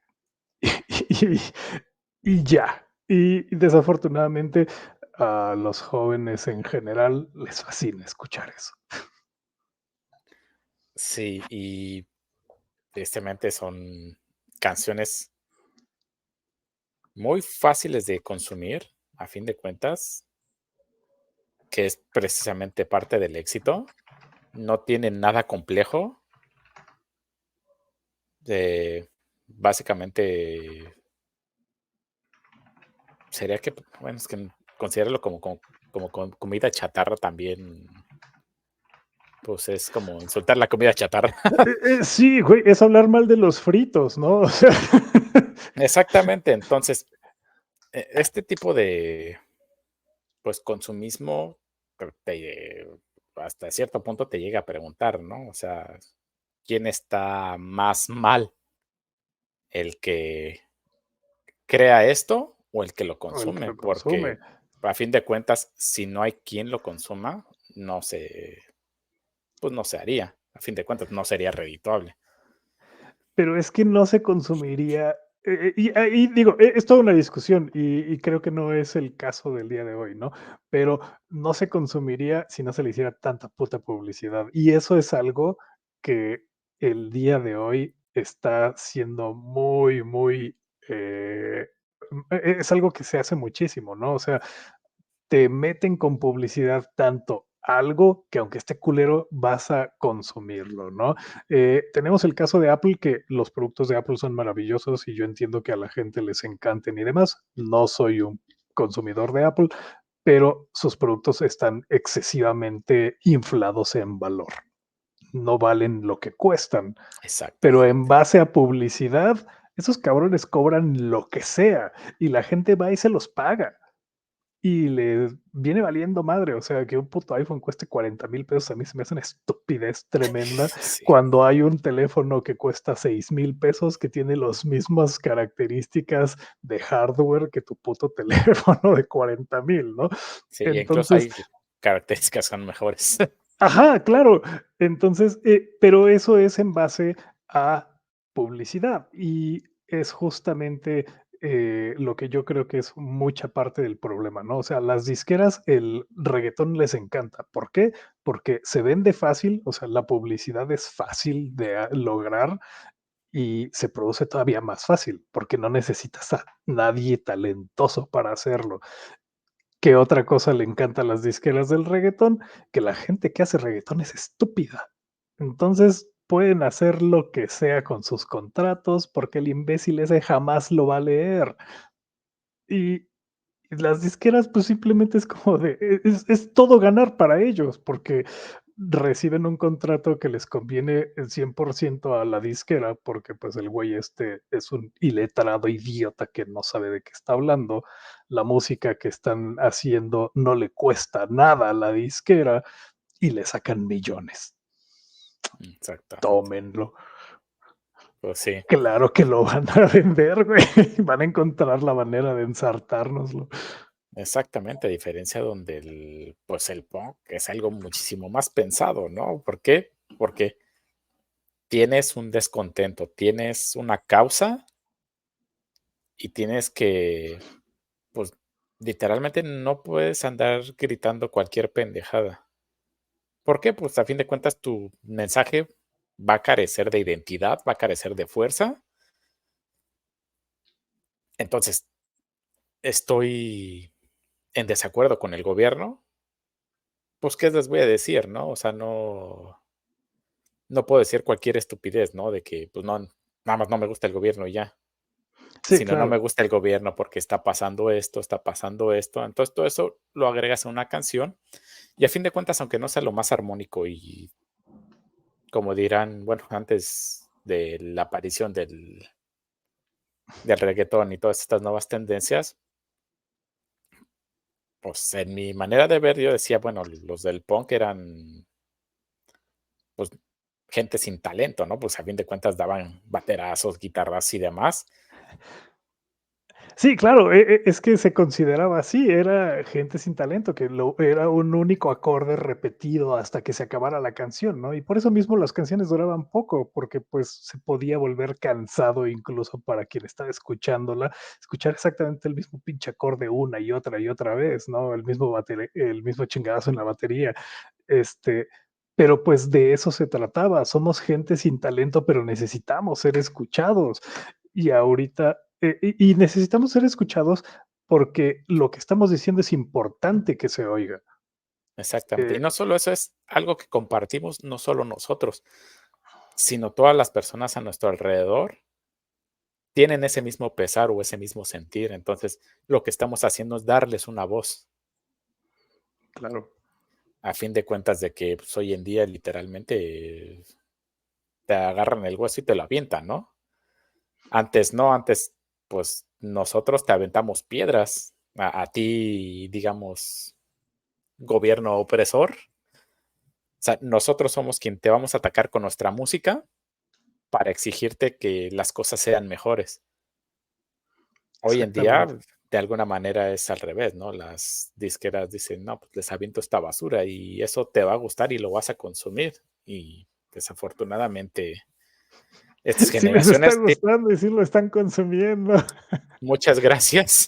B: Y, y ya. Y desafortunadamente a los jóvenes en general les fascina escuchar eso.
A: Sí, y tristemente son canciones muy fáciles de consumir, a fin de cuentas, que es precisamente parte del éxito. No tienen nada complejo. Básicamente sería que, bueno, es que considéralo como comida chatarra también, pues es como insultar la comida chatarra.
B: Sí, güey, es hablar mal de los fritos, ¿no? O sea,
A: Exactamente, entonces, este tipo de, pues, consumismo, hasta cierto punto te llega a preguntar, ¿no? O sea, ¿quién está más mal? ¿El que crea esto o el que lo
B: o el que
A: consume?
B: lo consume.
A: Porque a fin de cuentas, si no hay quien lo consuma, no se, pues no se haría. A fin de cuentas, no sería redituable.
B: Pero es que no se consumiría, y ahí digo, es toda una discusión y creo que no es el caso del día de hoy, ¿no? Pero no se consumiría si no se le hiciera tanta puta publicidad. Y eso es algo que el día de hoy está siendo muy, muy, es algo que se hace muchísimo, ¿no? O sea, te meten con publicidad tanto algo que aunque esté culero vas a consumirlo, ¿no? Tenemos el caso de Apple, que los productos de Apple son maravillosos y yo entiendo que a la gente les encanten y demás. No soy un consumidor de Apple, pero sus productos están excesivamente inflados en valor. No valen lo que cuestan, pero en
A: Exactamente.
B: base a publicidad, esos cabrones cobran lo que sea y la gente va y se los paga. Y les viene valiendo madre, o sea, que un puto iPhone cueste 40,000 pesos, a mí se me hace una estupidez tremenda
A: Sí,
B: cuando hay un teléfono que cuesta 6,000 pesos, que tiene las mismas características de hardware que tu puto teléfono de 40,000, ¿no?
A: sí, incluso
B: Entonces,
A: hay características que son mejores.
B: ajá, claro. Entonces, pero eso es en base a publicidad y es justamente lo que yo creo que es mucha parte del problema, ¿no? O sea, las disqueras, el reggaetón les encanta. ¿Por qué? Porque se vende fácil, o sea, la publicidad es fácil de lograr y se produce todavía más fácil, porque no necesitas a nadie talentoso para hacerlo. ¿Qué otra cosa le encanta a las disqueras del reggaetón? Que la gente que hace reggaetón es estúpida. Entonces pueden hacer lo que sea con sus contratos porque el imbécil ese jamás lo va a leer. Y las disqueras, pues, simplemente es como de es todo ganar para ellos, porque reciben un contrato que les conviene el 100% a la disquera, porque, pues, el güey este es un iletrado idiota que no sabe de qué está hablando. La música que están haciendo no le cuesta nada a la disquera y le sacan millones.
A: Exactamente.
B: Tómenlo.
A: Pues sí,
B: Claro que lo van a vender, güey. Van a encontrar la manera de ensartárnoslo.
A: exactamente, a diferencia donde pues el punk es algo muchísimo más pensado, ¿no? ¿Por qué? Porque tienes un descontento, tienes una causa y tienes que, pues, literalmente no puedes andar gritando cualquier pendejada. ¿Por qué? Pues a fin de cuentas tu mensaje va a carecer de identidad, va a carecer de fuerza. Entonces, estoy en desacuerdo con el gobierno, pues, ¿qué les voy a decir, no? O sea, no puedo decir cualquier estupidez, ¿no? De que, pues, no, nada más no me gusta el gobierno y ya,
B: Sí,
A: sino no me
B: claro.
A: gusta el gobierno porque está pasando esto. Entonces, todo eso lo agregas a una canción y a fin de cuentas, aunque no sea lo más armónico y como dirán, bueno, antes de la aparición del reguetón y todas estas nuevas tendencias, pues, en mi manera de ver, yo decía, bueno, los del punk eran, pues, gente sin talento, ¿no? Pues, a fin de cuentas daban baterazos, guitarras y demás.
B: Sí, claro, es que se consideraba así, era gente sin talento, que lo era un único acorde repetido hasta que se acabara la canción, ¿no? Y por eso mismo las canciones duraban poco, porque, pues, se podía volver cansado incluso para quien estaba escuchándola, escuchar exactamente el mismo pinche acorde una y otra vez, ¿no? El mismo chingadazo en la batería, este, pero, pues, de eso se trataba, somos gente sin talento, pero necesitamos ser escuchados. Y ahorita y necesitamos ser escuchados porque lo que estamos diciendo es importante que se oiga.
A: Exactamente. Y
B: Eh,
A: no solo eso, es algo que compartimos no solo nosotros, sino todas las personas a nuestro alrededor tienen ese mismo pesar o ese mismo sentir. Entonces, lo que estamos haciendo es darles una voz,
B: claro.
A: a fin de cuentas de que, pues, hoy en día literalmente te agarran el hueso y te lo avientan, ¿no? Antes no, antes, pues, nosotros te aventamos piedras, a ti, digamos, gobierno opresor. O sea, nosotros somos quien te vamos a atacar con nuestra música para exigirte que las cosas sean mejores. Hoy en día,
B: Exactamente.
A: de alguna manera es al revés, ¿no? Las disqueras dicen: "No, pues les aviento esta basura y eso te va a gustar y lo vas a consumir". Y desafortunadamente, estas
B: Sí les está
A: generaciones
B: gustando y sí lo están consumiendo.
A: muchas gracias.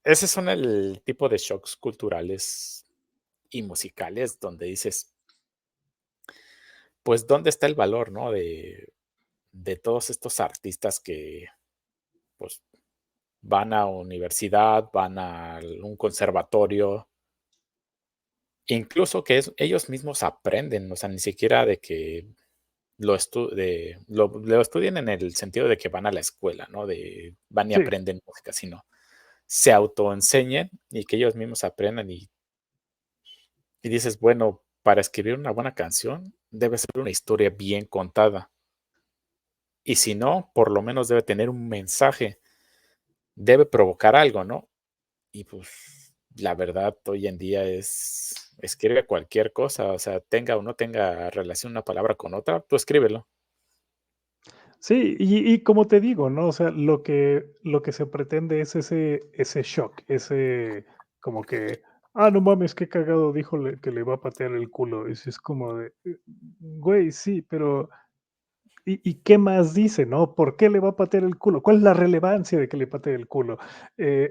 A: Ese son el tipo de shocks culturales y musicales donde dices, pues, ¿dónde está el valor, no? De todos estos artistas que, pues, van a universidad, van a un conservatorio, incluso que ellos mismos aprenden, o sea, ni siquiera de que lo estudien en el sentido de que van a la escuela, ¿no? De van y
B: Sí,
A: aprenden música, sino se autoenseñen y que ellos mismos aprendan y dices, bueno, para escribir una buena canción debe ser una historia bien contada. Y si no, por lo menos debe tener un mensaje, debe provocar algo, ¿no? Y pues la verdad hoy en día es escribe cualquier cosa, o sea, tenga o no tenga relación una palabra con otra, tú escríbelo.
B: sí, y como te digo, ¿no? O sea, lo que se pretende es ese shock, ese como que, no mames, qué cagado dijo que le va a patear el culo. Y sí es como de, güey, sí, pero ¿Y qué más dice, no? ¿Por qué le va a patear el culo? ¿Cuál es la relevancia de que le patee el culo?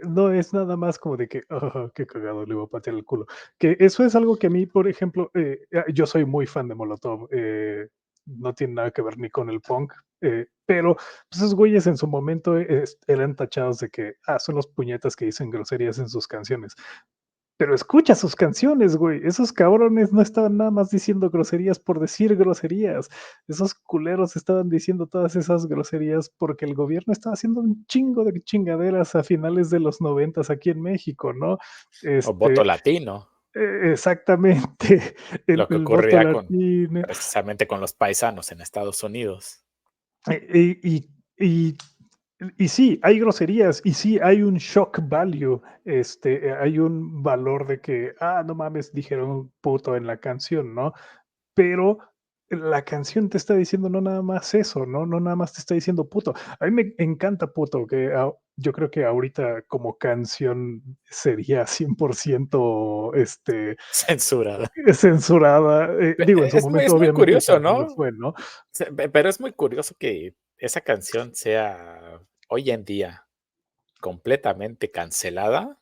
B: No es nada más como de que, qué cagado, le va a patear el culo. Que eso es algo que a mí, por ejemplo, yo soy muy fan de Molotov, no tiene nada que ver ni con el punk, pero pues, esos güeyes en su momento eran tachados de que, son los puñetas que dicen groserías en sus canciones. Pero escucha sus canciones, güey. Esos cabrones no estaban nada más diciendo groserías por decir groserías. Esos culeros estaban diciendo todas esas groserías porque el gobierno estaba haciendo un chingo de chingaderas a finales de los 90 aquí en México, ¿no?
A: O voto
B: Este,
A: latino,
B: exactamente, el,
A: lo que
B: el voto
A: ocurría con
B: latino.
A: precisamente con los paisanos en Estados Unidos.
B: Y y sí, hay groserías y sí hay un shock value, hay un valor de que, no mames, dijeron puto en la canción, ¿no? Pero la canción te está diciendo no nada más eso, ¿no? No nada más te está diciendo puto. A mí me encanta puto, que yo creo que ahorita como canción sería 100%
A: Censurada.
B: censurada. Digo, en su
A: Es
B: momento
A: muy
B: obviamente
A: curioso,
B: también lo
A: ¿no?
B: fue, ¿no?
A: Pero es muy curioso que esa canción sea hoy en día completamente cancelada,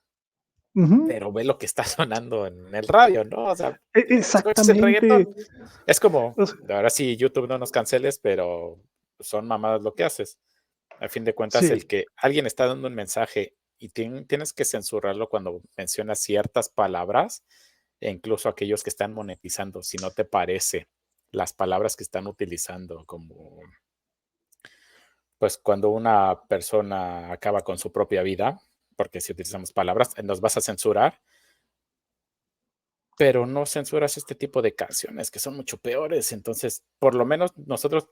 B: Ujú.
A: pero ve lo que está sonando en el radio, ¿no? O sea, escuchas el
B: Exactamente.
A: reguetón. Es como,
B: O sea,
A: ahora sí, YouTube no nos canceles, pero son mamadas lo que haces. A fin de cuentas, el
B: sí.
A: que alguien está dando un mensaje y tienes que censurarlo cuando menciona ciertas palabras, e incluso aquellos que están monetizando, si no te parece las palabras que están utilizando, como pues cuando una persona acaba con su propia vida, porque si utilizamos palabras, nos vas a censurar, pero no censuras este tipo de canciones que son mucho peores. Entonces, por lo menos nosotros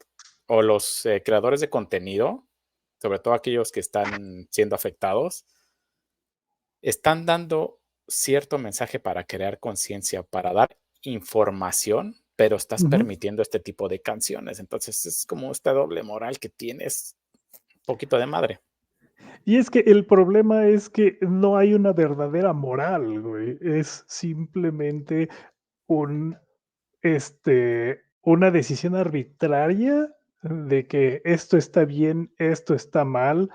A: o los creadores de contenido, sobre todo aquellos que están siendo afectados, están dando cierto mensaje para crear conciencia, para dar información, pero estás
B: Ujú.
A: permitiendo este tipo de canciones. Entonces, es como esta doble moral que tienes, un poquito de madre.
B: Y es que el problema es que no hay una verdadera moral, güey. Es simplemente un, una decisión arbitraria de que esto está bien, esto está mal,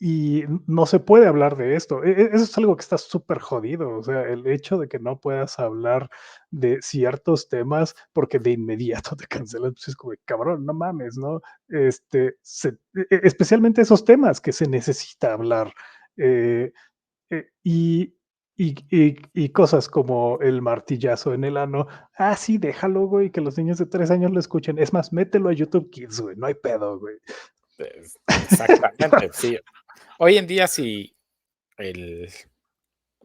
B: y no se puede hablar de esto. Eso es algo que está súper jodido. O sea, el hecho de que no puedas hablar de ciertos temas porque de inmediato te cancelan, pues es como, cabrón, no mames, ¿no? Especialmente esos temas que se necesita hablar. eh, y, y cosas como el martillazo en el ano. Sí, déjalo, güey, que los niños de 3 años lo escuchen. Es más, mételo a YouTube Kids, güey, no hay pedo, güey.
A: Exactamente, sí. Hoy en día, si el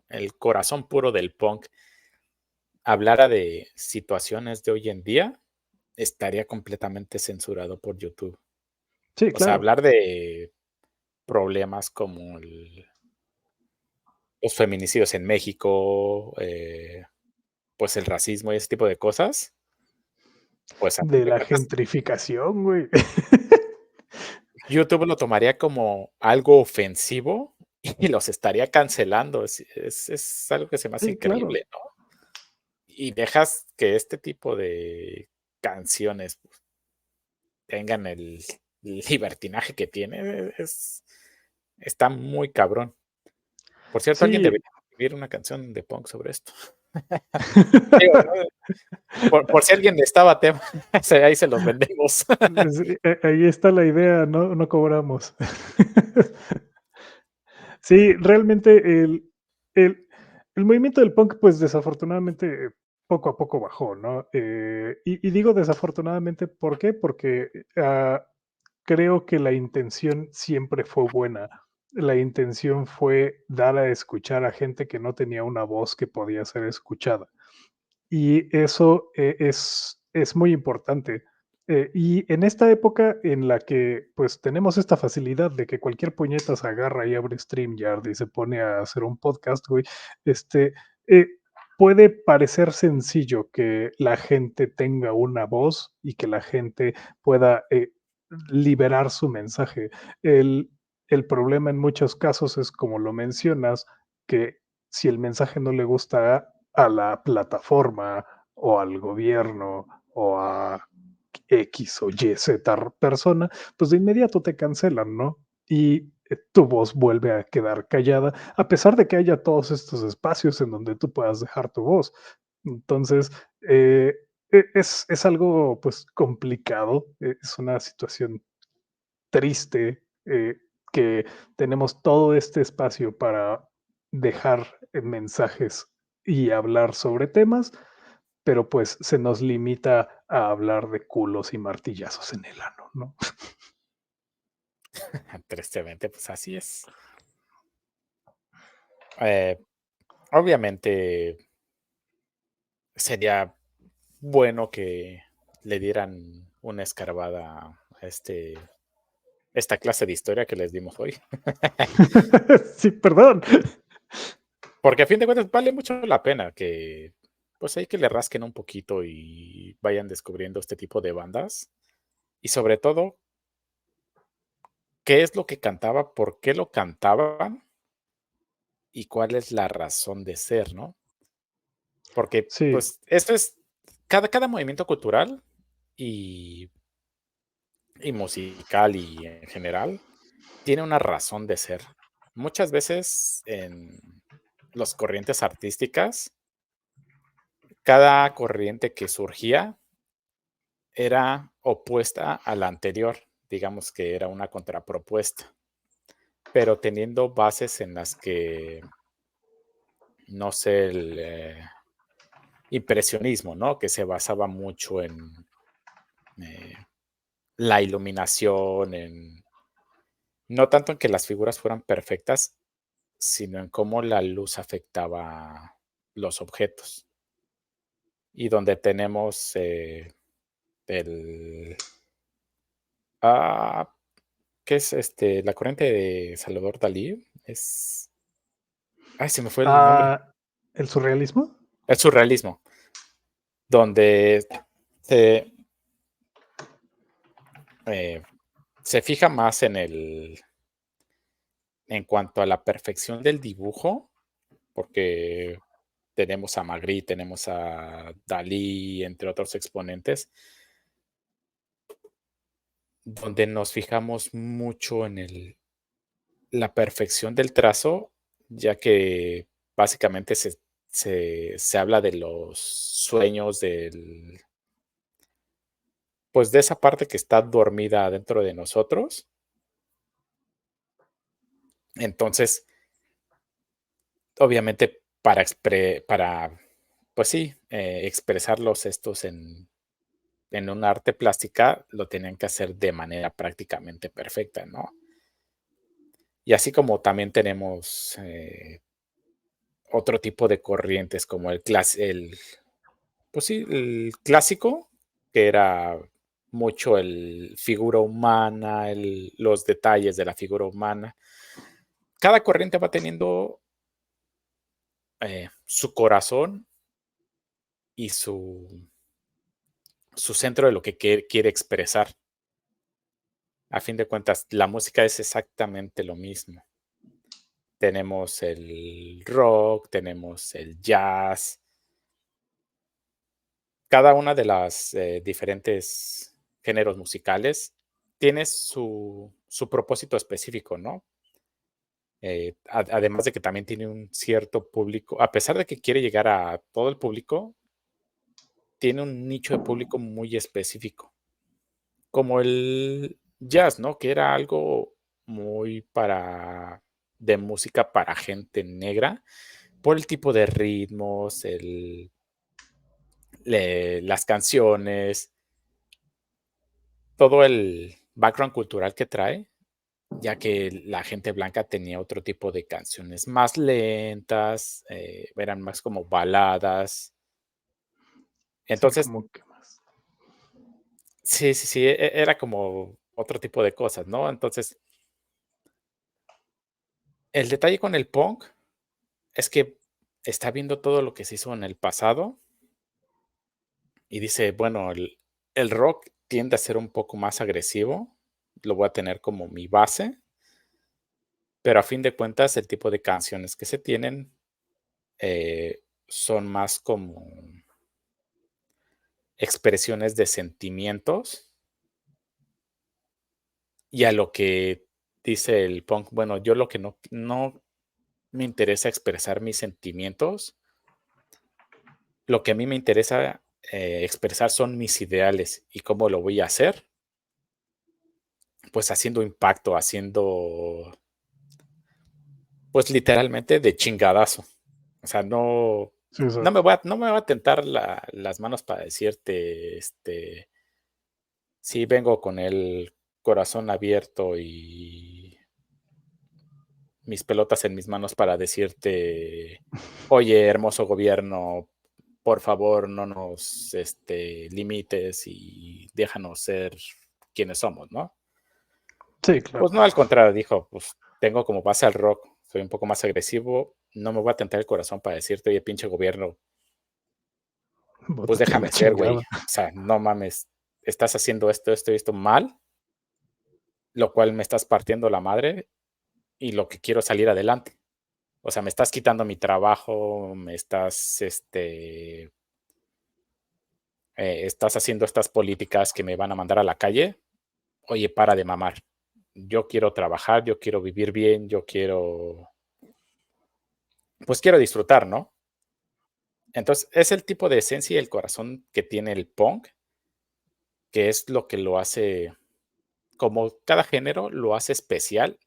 A: el corazón puro del punk hablara de situaciones de hoy en día, estaría completamente censurado por YouTube.
B: Sí,
A: O sea,
B: claro.
A: hablar de problemas como los feminicidios en México, pues el racismo y ese tipo de cosas, pues a fin
B: De
A: de
B: la
A: cuentas,
B: gentrificación, güey.
A: YouTube lo tomaría como algo ofensivo y los estaría cancelando. Es algo que se me hace
B: Sí, claro.
A: increíble, ¿no? Y dejas que este tipo de canciones tengan el libertinaje que tiene, está muy cabrón. Por cierto, alguien
B: Sí.
A: debería escribir una canción de punk sobre esto. Digo, ¿no? Por si alguien necesitaba tema, ahí se los vendemos.
B: Sí, ahí está la idea, no cobramos. Sí, realmente el el movimiento del punk, pues, desafortunadamente, poco a poco bajó, ¿no? Y digo desafortunadamente, ¿por qué? Porque, creo que la intención siempre fue buena. La intención fue dar a escuchar a gente que no tenía una voz que podía ser escuchada. Y eso es muy importante. Y en esta época en la que pues tenemos esta facilidad de que cualquier puñeta se agarra y abre StreamYard y se pone a hacer un podcast, güey, este, eh, puede parecer sencillo que la gente tenga una voz y que la gente pueda liberar su mensaje. El, el problema en muchos casos es, como lo mencionas, que si el mensaje no le gusta a la plataforma o al gobierno o a X o Y, Z persona, pues de inmediato te cancelan, ¿no? Y tu voz vuelve a quedar callada, a pesar de que haya todos estos espacios en donde tú puedas dejar tu voz. Entonces, eh, es algo pues complicado, es una situación triste, que tenemos todo este espacio para dejar mensajes y hablar sobre temas, pero pues se nos limita a hablar de culos y martillazos en el ano, ¿no?
A: Tristemente, pues así es. Eh, Obviamente sería bueno que le dieran una escarbada a esta clase de historia que les dimos hoy,
B: Sí, perdón.
A: porque a fin de cuentas vale mucho la pena que, pues, ahí que le rasquen un poquito y vayan descubriendo este tipo de bandas, y sobre todo, qué es lo que cantaba, por qué lo cantaban y cuál es la razón de ser, ¿no? Porque,
B: Sí,
A: pues, esto es cada movimiento cultural y musical y en general tiene una razón de ser. Muchas veces en las corrientes artísticas, cada corriente que surgía era opuesta a la anterior, digamos que era una contrapropuesta, pero teniendo bases en las que, no sé, el impresionismo, ¿no? Que se basaba mucho en eh, la iluminación, en no tanto en que las figuras fueran perfectas, sino en cómo la luz afectaba los objetos. Y donde tenemos, el ah, ¿qué es, la corriente de Salvador Dalí? Es ay, se me fue el nombre.
B: ¿el surrealismo?
A: El surrealismo, donde se, eh, se fija más en cuanto a la perfección del dibujo, porque tenemos a Magritte, tenemos a Dalí, entre otros exponentes, donde nos fijamos mucho en la perfección del trazo, ya que básicamente se habla de los sueños pues, de esa parte que está dormida dentro de nosotros. Entonces, obviamente, pues sí, expresarlos estos en un arte plástica, lo tenían que hacer de manera prácticamente perfecta, ¿no? Y así como también tenemos, otro tipo de corrientes como pues sí, el clásico, que era mucho el figura humana, los detalles de la figura humana. Cada corriente va teniendo, su corazón y su centro de lo que quiere expresar. A fin de cuentas, la música es exactamente lo mismo. Tenemos el rock, tenemos el jazz, cada una de las, diferentes géneros musicales tiene su propósito específico, ¿no? Además de que también tiene un cierto público, a pesar de que quiere llegar a todo el público, tiene un nicho de público muy específico, como el jazz, ¿no? Que era algo muy de música para gente negra, por el tipo de ritmos, las canciones, todo el background cultural que trae, ya que la gente blanca tenía otro tipo de canciones más lentas, eran más como baladas.
B: Sí,
A: Entonces,
B: como que más.
A: sí, sí, sí, era como otro tipo de cosas, ¿no? Entonces, el detalle con el punk es que está viendo todo lo que se hizo en el pasado y dice, bueno, el rock tiende a ser un poco más agresivo, lo voy a tener como mi base, pero a fin de cuentas el tipo de canciones que se tienen son más como expresiones de sentimientos y a lo que dice el punk, bueno, yo lo que no me interesa expresar mis sentimientos, lo que a mí me interesa, expresar son mis ideales, ¿y cómo lo voy a hacer? Pues haciendo impacto, haciendo, pues, literalmente de chingadazo. O sea,
B: Sí, exacto.
A: no me voy a tentar las manos para decirte, sí vengo con el corazón abierto y mis pelotas en mis manos para decirte: "Oye, hermoso gobierno, por favor, no nos, limites y déjanos ser quienes somos", ¿no?
B: Sí, claro.
A: Pues no, al contrario, dijo: "Pues tengo como base al rock, soy un poco más agresivo, no me voy a tentar el corazón para decirte: 'Oye, pinche gobierno, pues
B: Bótate a
A: déjame
B: la
A: ser, güey'.
B: chingada.
A: O sea, no mames, estás haciendo esto, esto y esto mal, lo cual me estás partiendo la madre y lo que quiero es salir adelante. O sea, me estás quitando mi trabajo, me estás, estás haciendo estas políticas que me van a mandar a la calle. Oye, para de mamar. Yo quiero trabajar, yo quiero vivir bien, yo quiero, pues quiero disfrutar, ¿no?". Entonces, es el tipo de esencia y el corazón que tiene el punk, que es lo que lo hace, como cada género, lo hace especial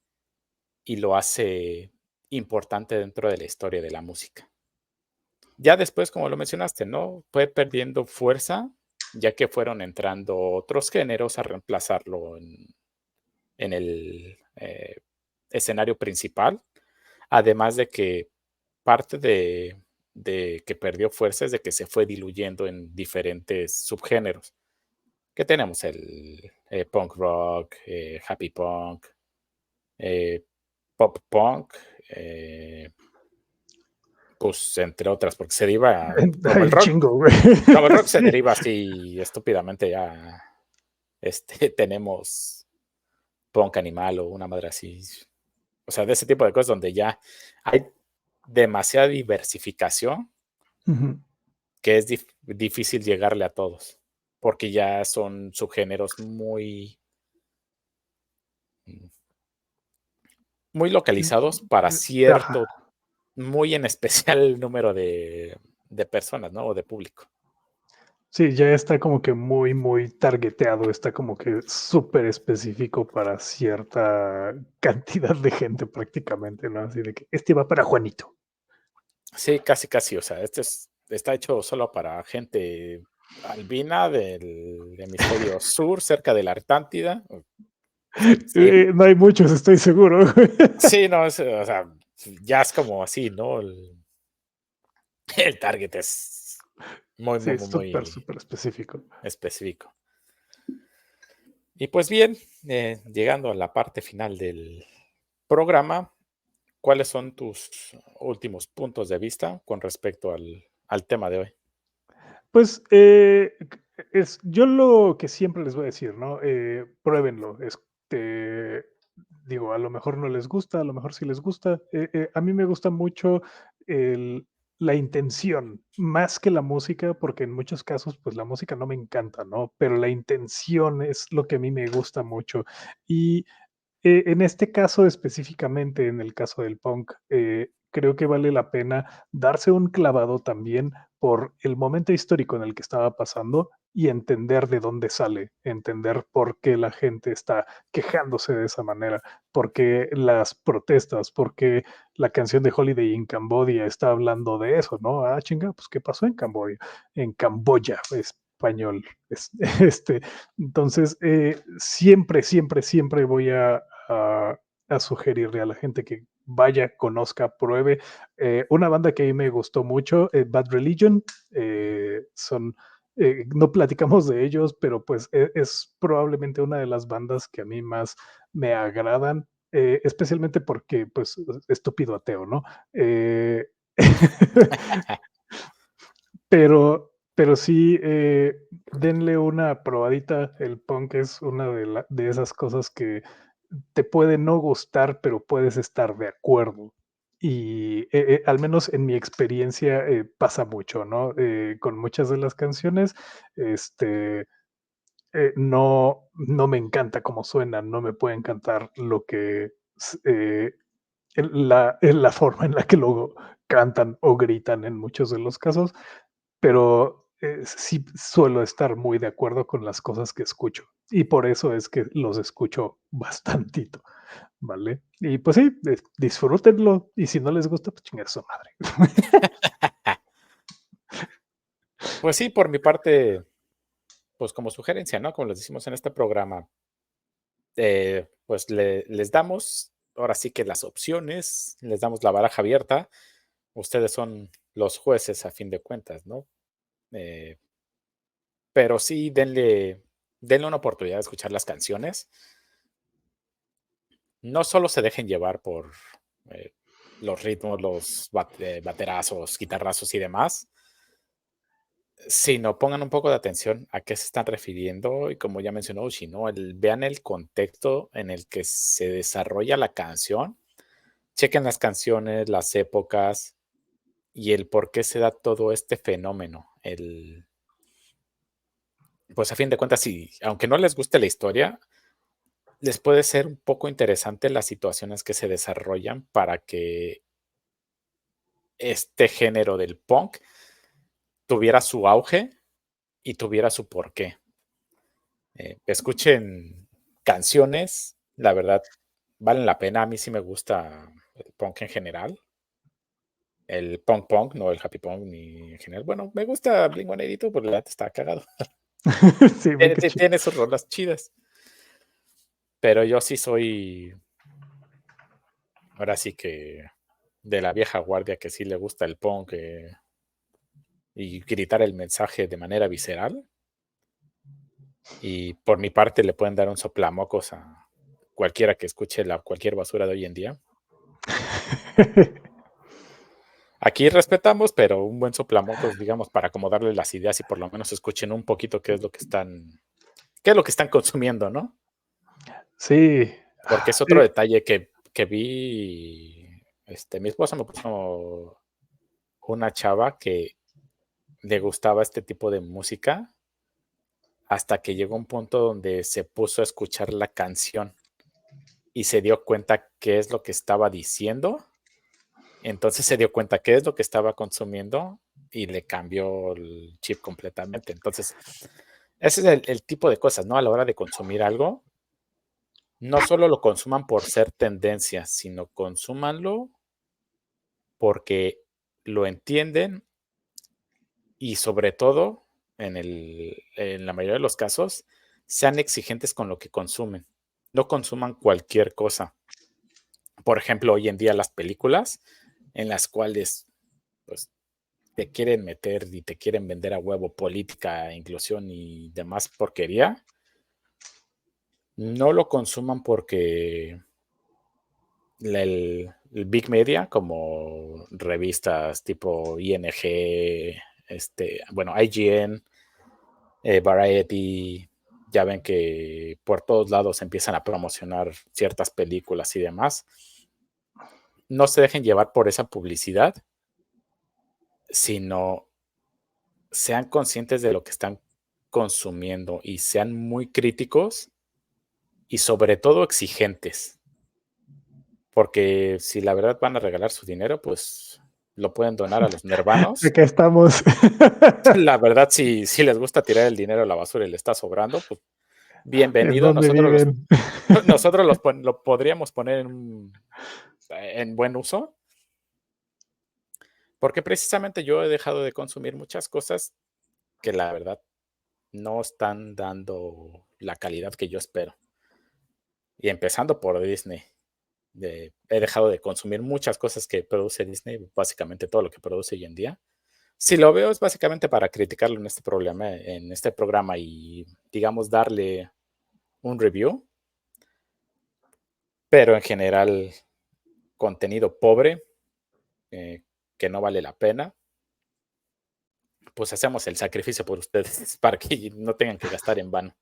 A: y lo hace importante dentro de la historia de la música. Ya después, como lo mencionaste, ¿no? Fue perdiendo fuerza, ya que fueron entrando otros géneros a reemplazarlo en el escenario principal. Además de que parte de que perdió fuerza es de que se fue diluyendo en diferentes subgéneros. Que tenemos el punk rock, happy punk, eh, pop punk, eh, pues entre otras, porque se deriva,
B: Hay un chingo, güey.
A: como el rock se
B: Sí.
A: deriva así estúpidamente ya, tenemos punk animal o una madre así, o sea, de ese tipo de cosas donde ya hay demasiada diversificación
B: Ujú.
A: que es difícil llegarle a todos, porque ya son subgéneros mm, muy localizados para
B: Ajá.
A: cierto, muy en especial número de personas, ¿no? O de público.
B: Sí, ya está como que muy, muy targeteado, está como que súper específico para cierta cantidad de gente prácticamente, ¿no? Así de que este va para Juanito.
A: Sí, casi, casi, o sea, está hecho solo para gente albina del hemisferio sur, cerca de la Artántida. O sea, sí,
B: No hay muchos, estoy seguro.
A: sí, no, o sea, ya es como así, ¿no? El target es muy,
B: Sí,
A: muy,
B: es
A: muy,
B: súper,
A: muy
B: súper específico.
A: específico. Y pues bien, llegando a la parte final del programa, ¿cuáles son tus últimos puntos de vista con respecto al tema de hoy?
B: Pues, es yo lo que siempre les voy a decir, ¿no? Pruébenlo. Digo, a lo mejor no les gusta, a lo mejor sí les gusta. A mí me gusta mucho el la intención, más que la música, porque en muchos casos, pues, la música no me encanta, ¿no? Pero la intención es lo que a mí me gusta mucho. Y en este caso específicamente, en el caso del punk, creo que vale la pena darse un clavado también por el momento histórico en el que estaba pasando y entender de dónde sale, entender por qué la gente está quejándose de esa manera, por qué las protestas, por qué la canción de Holiday in Cambodia está hablando de eso, ¿no? Ah, chinga, pues ¿qué pasó en Camboya? En Camboya, español. Es- Este, entonces, siempre, siempre, siempre voy a sugerirle a la gente que vaya, conozca, pruebe. Una banda que a mí me gustó mucho, Bad Religion, son, no platicamos de ellos, pero pues es probablemente una de las bandas que a mí más me agradan, especialmente porque, pues, estúpido ateo, ¿no? Eh, pero sí, denle una probadita. El punk es una de esas cosas que te puede no gustar, pero puedes estar de acuerdo. Y al menos en mi experiencia pasa mucho, ¿no? Con muchas de las canciones, este, no me encanta cómo suenan, no me puede encantar lo que en la forma en la que luego cantan o gritan en muchos de los casos, pero sí suelo estar muy de acuerdo con las cosas que escucho. Y por eso es que los escucho bastantito, ¿vale? Y pues sí, disfrútenlo. Y si no les gusta, pues chingar su madre.
A: Pues sí, por mi parte, pues como sugerencia, ¿no? Como les decimos en este programa, pues les damos ahora sí que las opciones, les damos la baraja abierta. Ustedes son los jueces a fin de cuentas, ¿no? Eh, pero sí, denle una oportunidad de escuchar las canciones. No solo se dejen llevar por eh, los ritmos, los baterazos, guitarrazos y demás, sino pongan un poco de atención a qué se están refiriendo y como ya mencionó Uchi, ¿no? Vean el contexto en el que se desarrolla la canción, chequen las canciones, las épocas y el por qué se da todo este fenómeno. Pues a fin de cuentas, si, aunque no les guste la historia, les puede ser un poco interesante las situaciones que se desarrollan para que este género del punk tuviera su auge y tuviera su porqué. Escuchen canciones, la verdad, valen la pena. A mí sí me gusta el punk en general. El punk punk, no el happy punk ni en general. Bueno, me gusta Blink-182 porque la neta está cagado.
B: Sí, muy
A: Tiene,
B: que chido.
A: tiene sus rolas chidas, pero yo sí soy, ahora sí que de la vieja guardia que sí le gusta el punk y gritar el mensaje de manera visceral. Y por mi parte le pueden dar un soplamocos a cualquiera que escuche cualquier basura de hoy en día. Aquí respetamos, pero un buen soplamocos, digamos, para acomodarle las ideas y por lo menos escuchen un poquito qué es lo que están consumiendo, ¿no?
B: Sí.
A: Porque es otro detalle que vi, mi esposa me puso una chava que le gustaba este tipo de música hasta que llegó un punto donde se puso a escuchar la canción y se dio cuenta qué es lo que estaba diciendo. Entonces se dio cuenta qué es lo que estaba consumiendo y le cambió el chip completamente. Entonces, ese es el tipo de cosas, ¿no? A la hora de consumir algo, no solo lo consuman por ser tendencia, sino consúmanlo porque lo entienden y sobre todo, en la mayoría de los casos, sean exigentes con lo que consumen. No consuman cualquier cosa. Por ejemplo, hoy en día las películas en las cuales pues, te quieren meter y te quieren vender a huevo política, inclusión y demás porquería, no lo consuman porque el Big Media, como revistas tipo ING, bueno, IGN, Variety, ya ven que por todos lados empiezan a promocionar ciertas películas y demás. No se dejen llevar por esa publicidad, sino sean conscientes de lo que están consumiendo y sean muy críticos y sobre todo exigentes, porque si la verdad van a regalar su dinero, pues lo pueden donar a los nirvanos.
B: Acá estamos.
A: La verdad, si les gusta tirar el dinero a la basura y le está sobrando, pues
B: ¿En
A: bienvenido.
B: dónde viven?
A: Nosotros lo podríamos poner en buen uso, porque precisamente yo he dejado de consumir muchas cosas que la verdad no están dando la calidad que yo espero. Y empezando por Disney. He dejado de consumir muchas cosas que produce Disney, básicamente todo lo que produce hoy en día. Si lo veo es básicamente para criticarlo en este programa y, digamos, darle un review, pero en general contenido pobre, eh, que no vale la pena, pues hacemos el sacrificio por ustedes para que no tengan que gastar en vano.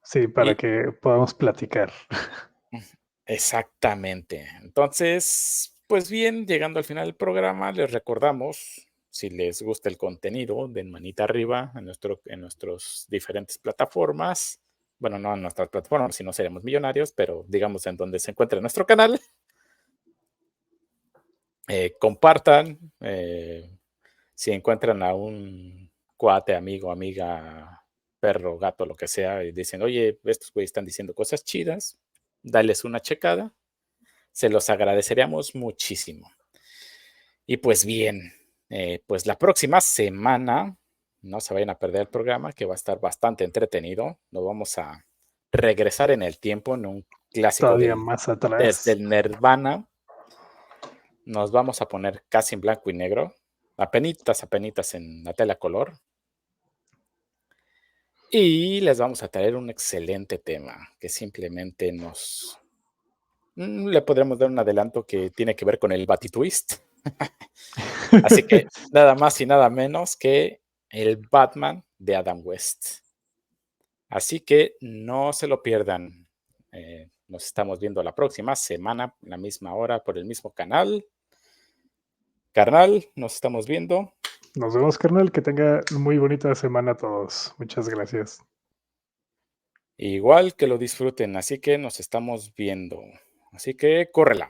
B: Sí, para
A: Y
B: que podamos platicar.
A: Exactamente. Entonces, pues bien, llegando al final del programa, les recordamos, si les gusta el contenido, den manita arriba en nuestros diferentes plataformas. Bueno, no en nuestras plataformas, si no seríamos millonarios, pero digamos en donde se encuentra nuestro canal. Compartan, si encuentran a un cuate, amigo, amiga, perro, gato, lo que sea, y dicen, oye, estos güeyes están diciendo cosas chidas, dales una checada, se los agradeceríamos muchísimo. Y pues bien, pues la próxima semana, no se vayan a perder el programa, que va a estar bastante entretenido. Nos vamos a regresar en el tiempo en un clásico
B: Todavía más
A: desde
B: atrás.
A: el Nirvana. Nos vamos a poner casi en blanco y negro, apenitas en la tela color. Y les vamos a traer un excelente tema que simplemente le podremos dar un adelanto que tiene que ver con el Batitwist. Así que nada más y nada menos que el Batman de Adam West. Así que no se lo pierdan. Nos estamos viendo la próxima semana, la misma hora, por el mismo canal. Carnal, nos estamos viendo.
B: Nos vemos, carnal. Que tenga muy bonita semana a todos. Muchas gracias.
A: Igual que lo disfruten, así que nos estamos viendo. Así que córrela.